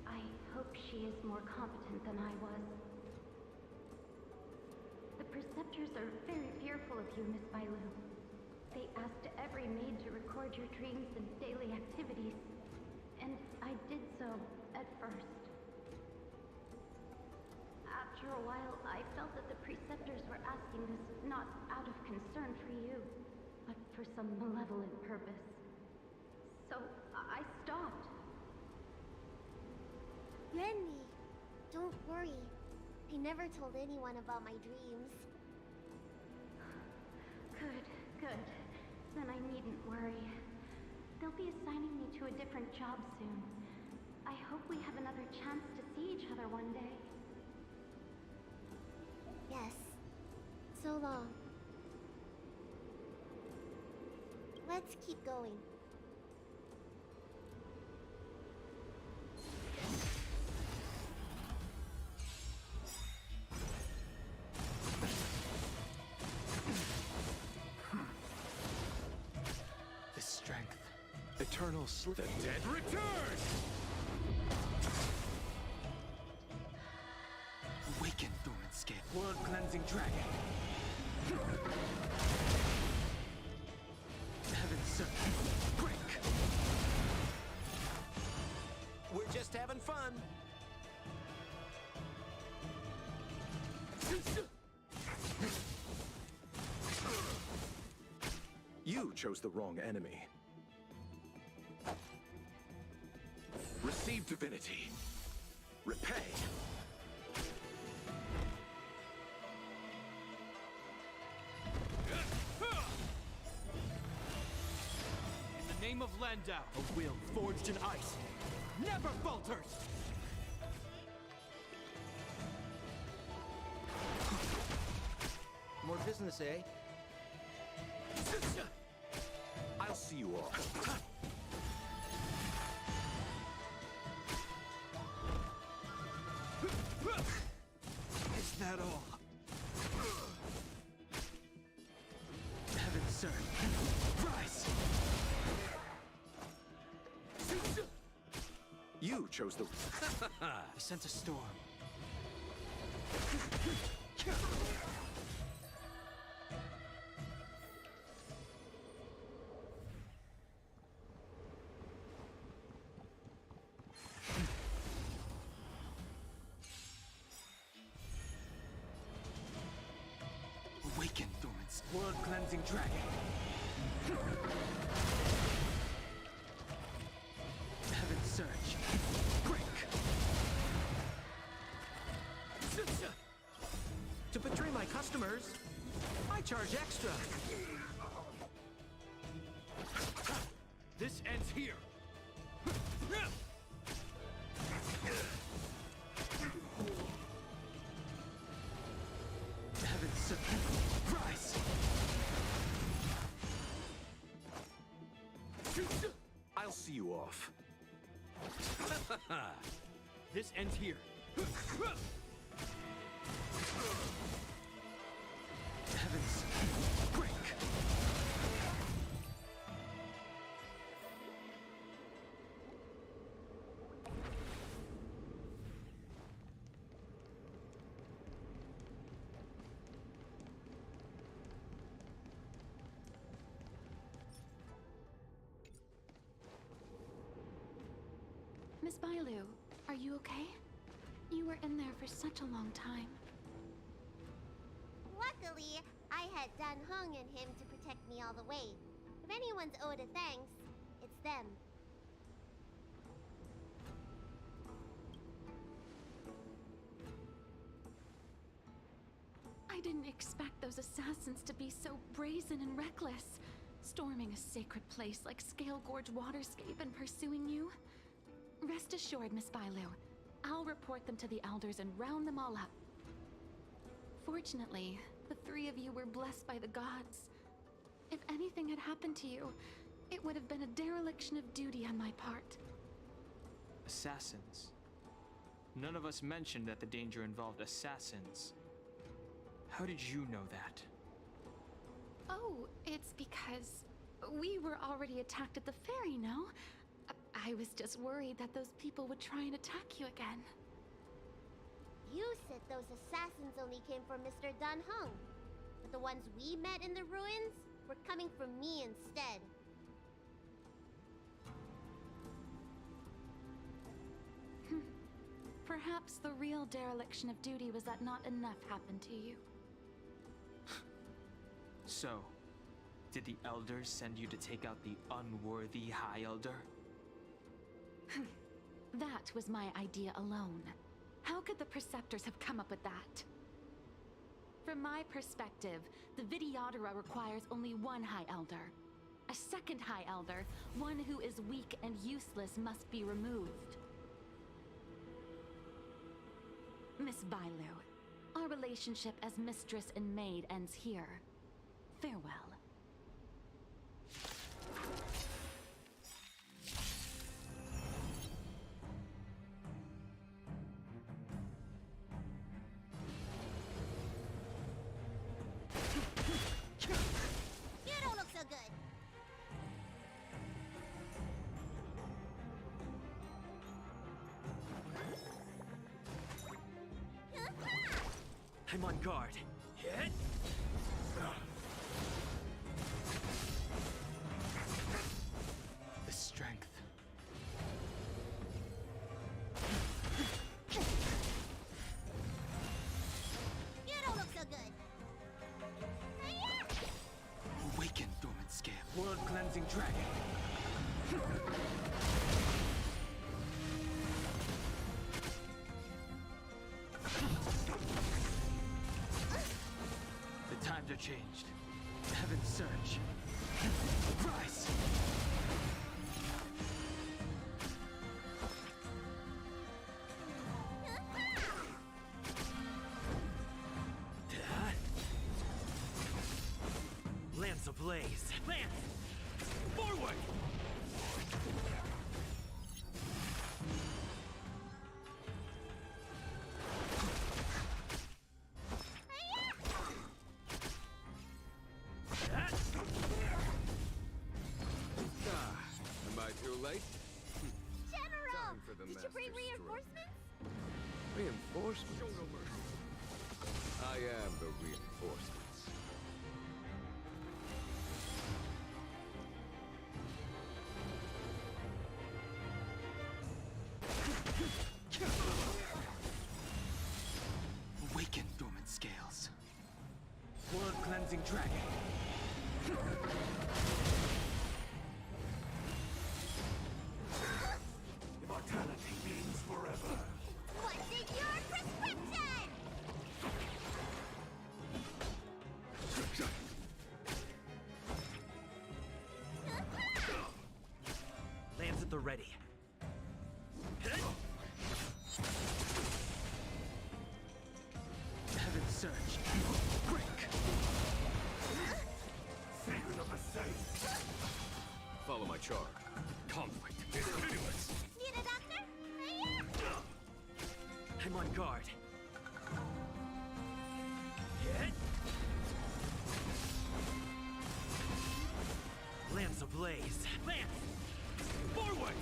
I hope she is more competent than I was. The preceptors are very fearful of you, Miss Bailu. They asked every maid to record your dreams and daily activities, and I did so at first. After a while, I felt that the preceptors were asking this not out of concern for you, but for some malevolent purpose. So worry. I never told anyone about my dreams. Good, good. Then I needn't worry. They'll be assigning me to a different job soon. I hope we have another chance to see each other one day. Yes. So long. Let's keep going. The strength. Eternal sleep. The dead return! Awaken, Thornscape. Blood-cleansing dragon. Heaven serpent. Break! We're just having fun. You chose the wrong enemy. Receive divinity. Repay. In the name of Landau, a will forged in ice never falters! More business, eh? I'll see you off. Is that all? Heaven serpent. Rise! You chose the... I sent a storm. Awaken, Thorns. Blood-cleansing dragon. Heaven surge. Break! To betray my customers, I charge extra. This ends here! Heaven serpent. Rise! I'll see you off. This ends here. Heavens, break! Miss Bailu, are you okay? You were in there for such a long time. Luckily, I had Dan Heng and him to protect me all the way. If anyone's owed a thanks, it's them. I didn't expect those assassins to be so brazen and reckless, storming a sacred place like Scale Gorge Waterscape and pursuing you. Rest assured, Miss Bailu, I'll report them to the elders and round them all up. Fortunately, the three of you were blessed by the gods. If anything had happened to you, it would have been a dereliction of duty on my part. Assassins. None of us mentioned that the danger involved assassins. How did you know that? Oh, it's because we were already attacked at the ferry, no? I was just worried that those people would try and attack you again. You said those assassins only came from Mr. Dan Heng. But the ones we met in the ruins were coming from me instead. Perhaps the real dereliction of duty was that not enough happened to you. So, did the elders send you to take out the unworthy High Elder? That was my idea alone. How could the Preceptors have come up with that? From my perspective, the Videodora requires only one High Elder. A second High Elder, one who is weak and useless, must be removed. Miss Bailu, our relationship as mistress and maid ends here. Farewell. You don't look so good. I'm on guard. Hit! The strength. You don't look so good. Awaken, dormant scale. World cleansing dragon. The times are changed. Heaven's surge. Rise! Lance ablaze. Lance! Forward! Am I too late? General! Time for the Did you bring master stroke. reinforcements? Reinforcements? Show no mercy. I am the reinforcements. Awaken, dormant scales. World cleansing dragon. Immortality means forever. What's in your prescription? Lance at the ready. Heaven's surge. Break! Secret of the saints. Follow my charge. Conflict. It's pitiless. Need a doctor? I'm on guard. Hit! Lance ablaze. Lance! Forward!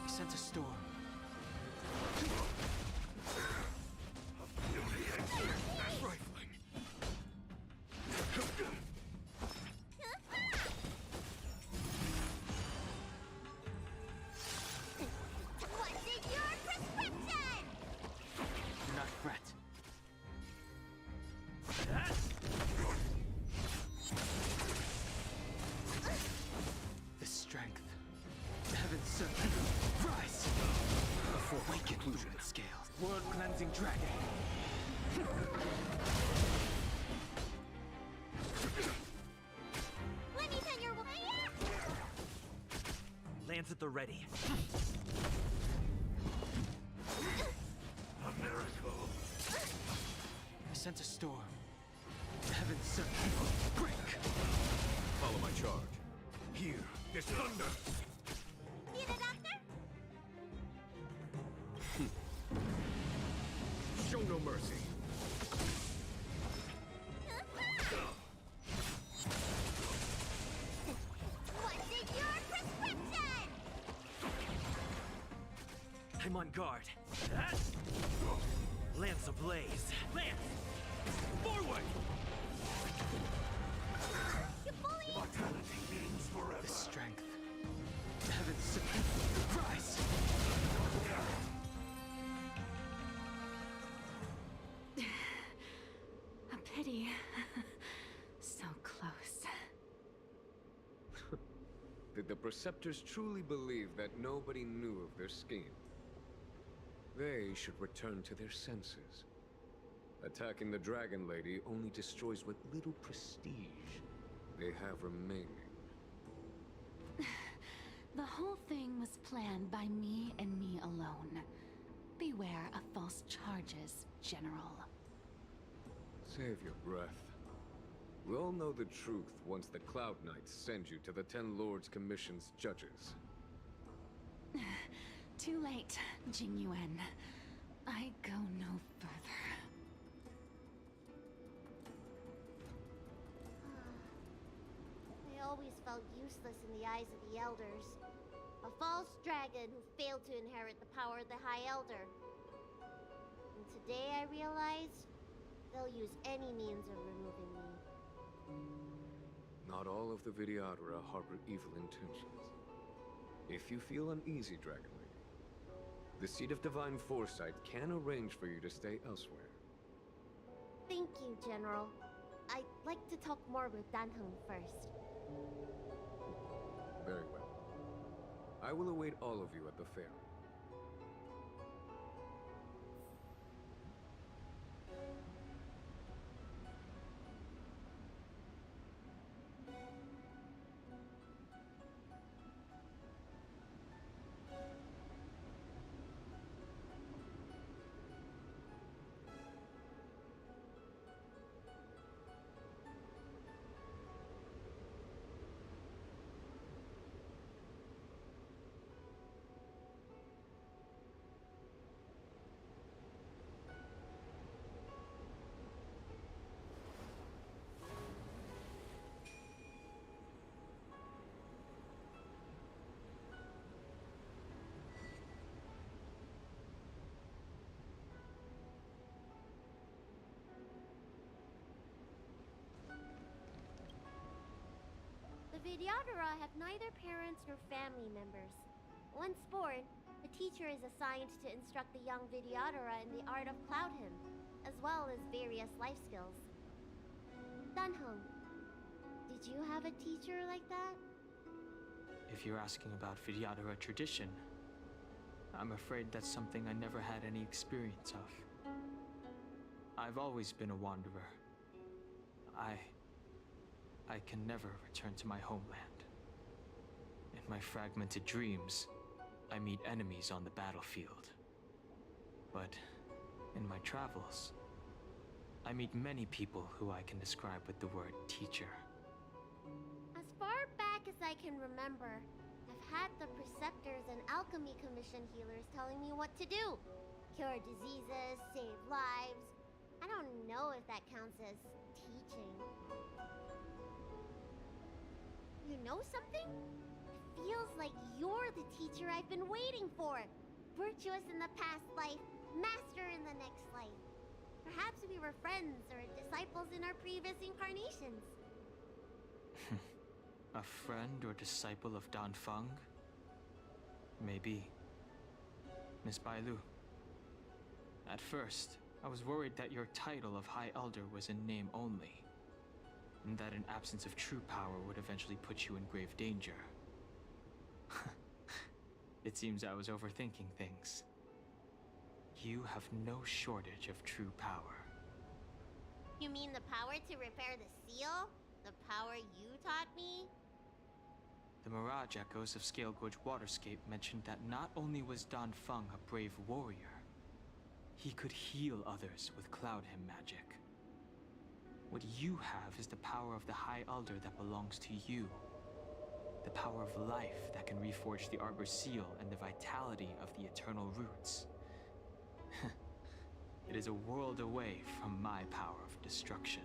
I sense a storm. Rifling. What's in your prescription? Do not fret. The strength. Heaven's surge. Rise! Before awaken, dormant scales. World cleansing dragon. Let me pin your Lance at the ready. A miracle. I sense a storm. Heaven's surge. Break! Follow my charge. Here, there's thunder. Need a doctor? Show no mercy. What's in your prescription? I'm on guard. Lance ablaze. Lance! Forward! You bully! Immortality means forever. The strength. Heaven's surge. Rise! A pity. So close. Did the Preceptors truly believe that nobody knew of their scheme? They should return to their senses. Attacking the Dragon Lady only destroys what little prestige they have remaining. The whole thing was planned by me and me alone. Beware of false charges, General. Save your breath. We'll know the truth once the Cloud Knights send you to the Ten Lords Commission's judges. Too late, Jing Yuan. I go no further. I always felt useless in the eyes of the Elders. A false dragon who failed to inherit the power of the High Elder. And today I realized they'll use any means of removing me. Not all of the Vidyadhara harbor evil intentions. If you feel uneasy, Dragon Lady, the Seat of Divine Foresight can arrange for you to stay elsewhere. Thank you, General. I'd like to talk more with Danheng first. Very well. I will await all of you at the fair. The Vidyadhara have neither parents nor family members. Once born, a teacher is assigned to instruct the young Vidyadhara in the art of Cloud Hymn, as well as various life skills. Danheng, did you have a teacher like that? If you're asking about Vidyadhara tradition, I'm afraid that's something I never had any experience of. I've always been a wanderer. I can never return to my homeland. In my fragmented dreams, I meet enemies on the battlefield. But in my travels, I meet many people who I can describe with the word teacher. As far back as I can remember, I've had the Preceptors and Alchemy Commission healers telling me what to do. Cure diseases, save lives. I don't know if that counts as teaching. You know something? It feels like you're the teacher I've been waiting for. Virtuous in the past life, master in the next life. Perhaps we were friends or disciples in our previous incarnations. A friend or disciple of Danfeng? Maybe. Miss Bailu. At first, I was worried that your title of High Elder was in name only, and that an absence of true power would eventually put you in grave danger. It seems I was overthinking things. You have no shortage of true power. You mean the power to repair the seal? The power you taught me? The Mirage Echoes of Scale Gorge Waterscape mentioned that not only was Danfeng a brave warrior, he could heal others with Cloud Hymn magic. What you have is the power of the High Elder that belongs to you. The power of life that can reforge the Arbor Seal and the vitality of the Eternal Roots. It is a world away from my power of destruction.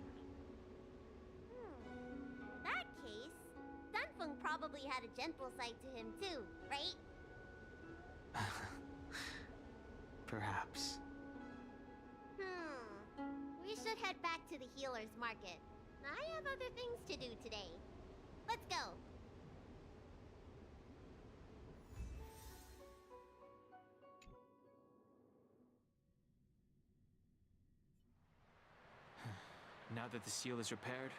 In that case, Danfeng probably had a gentle side to him too, right? Perhaps. We should head back to the healer's market. I have other things to do today. Let's go. Now that the seal is repaired,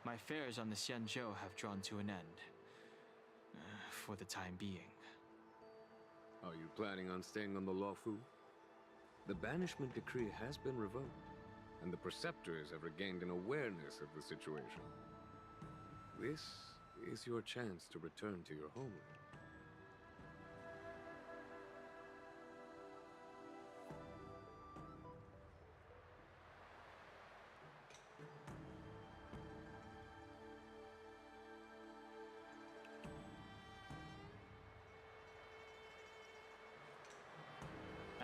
my fares on the Xianzhou have drawn to an end. for the time being. Are you planning on staying on the Lawfu? The banishment decree has been revoked, and the Preceptors have regained an awareness of the situation. This is your chance to return to your homeland.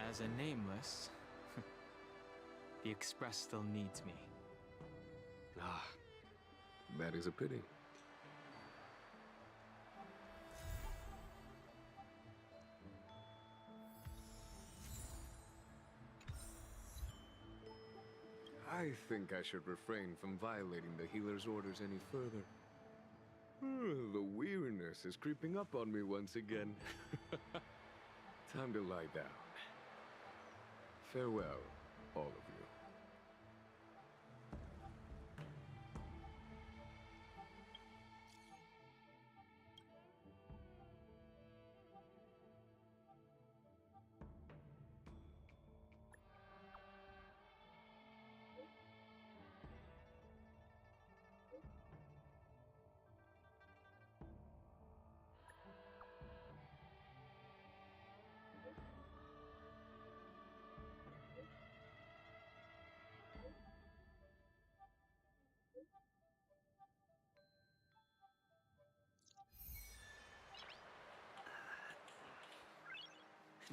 As a nameless, the Express still needs me. Ah, that is a pity. I think I should refrain from violating the healer's orders any further. The weariness is creeping up on me once again. Time to lie down. Farewell, all of you.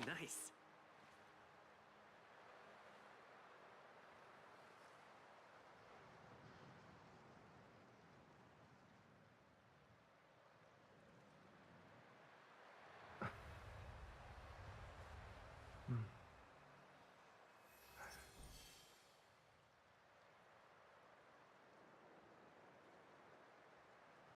Nice.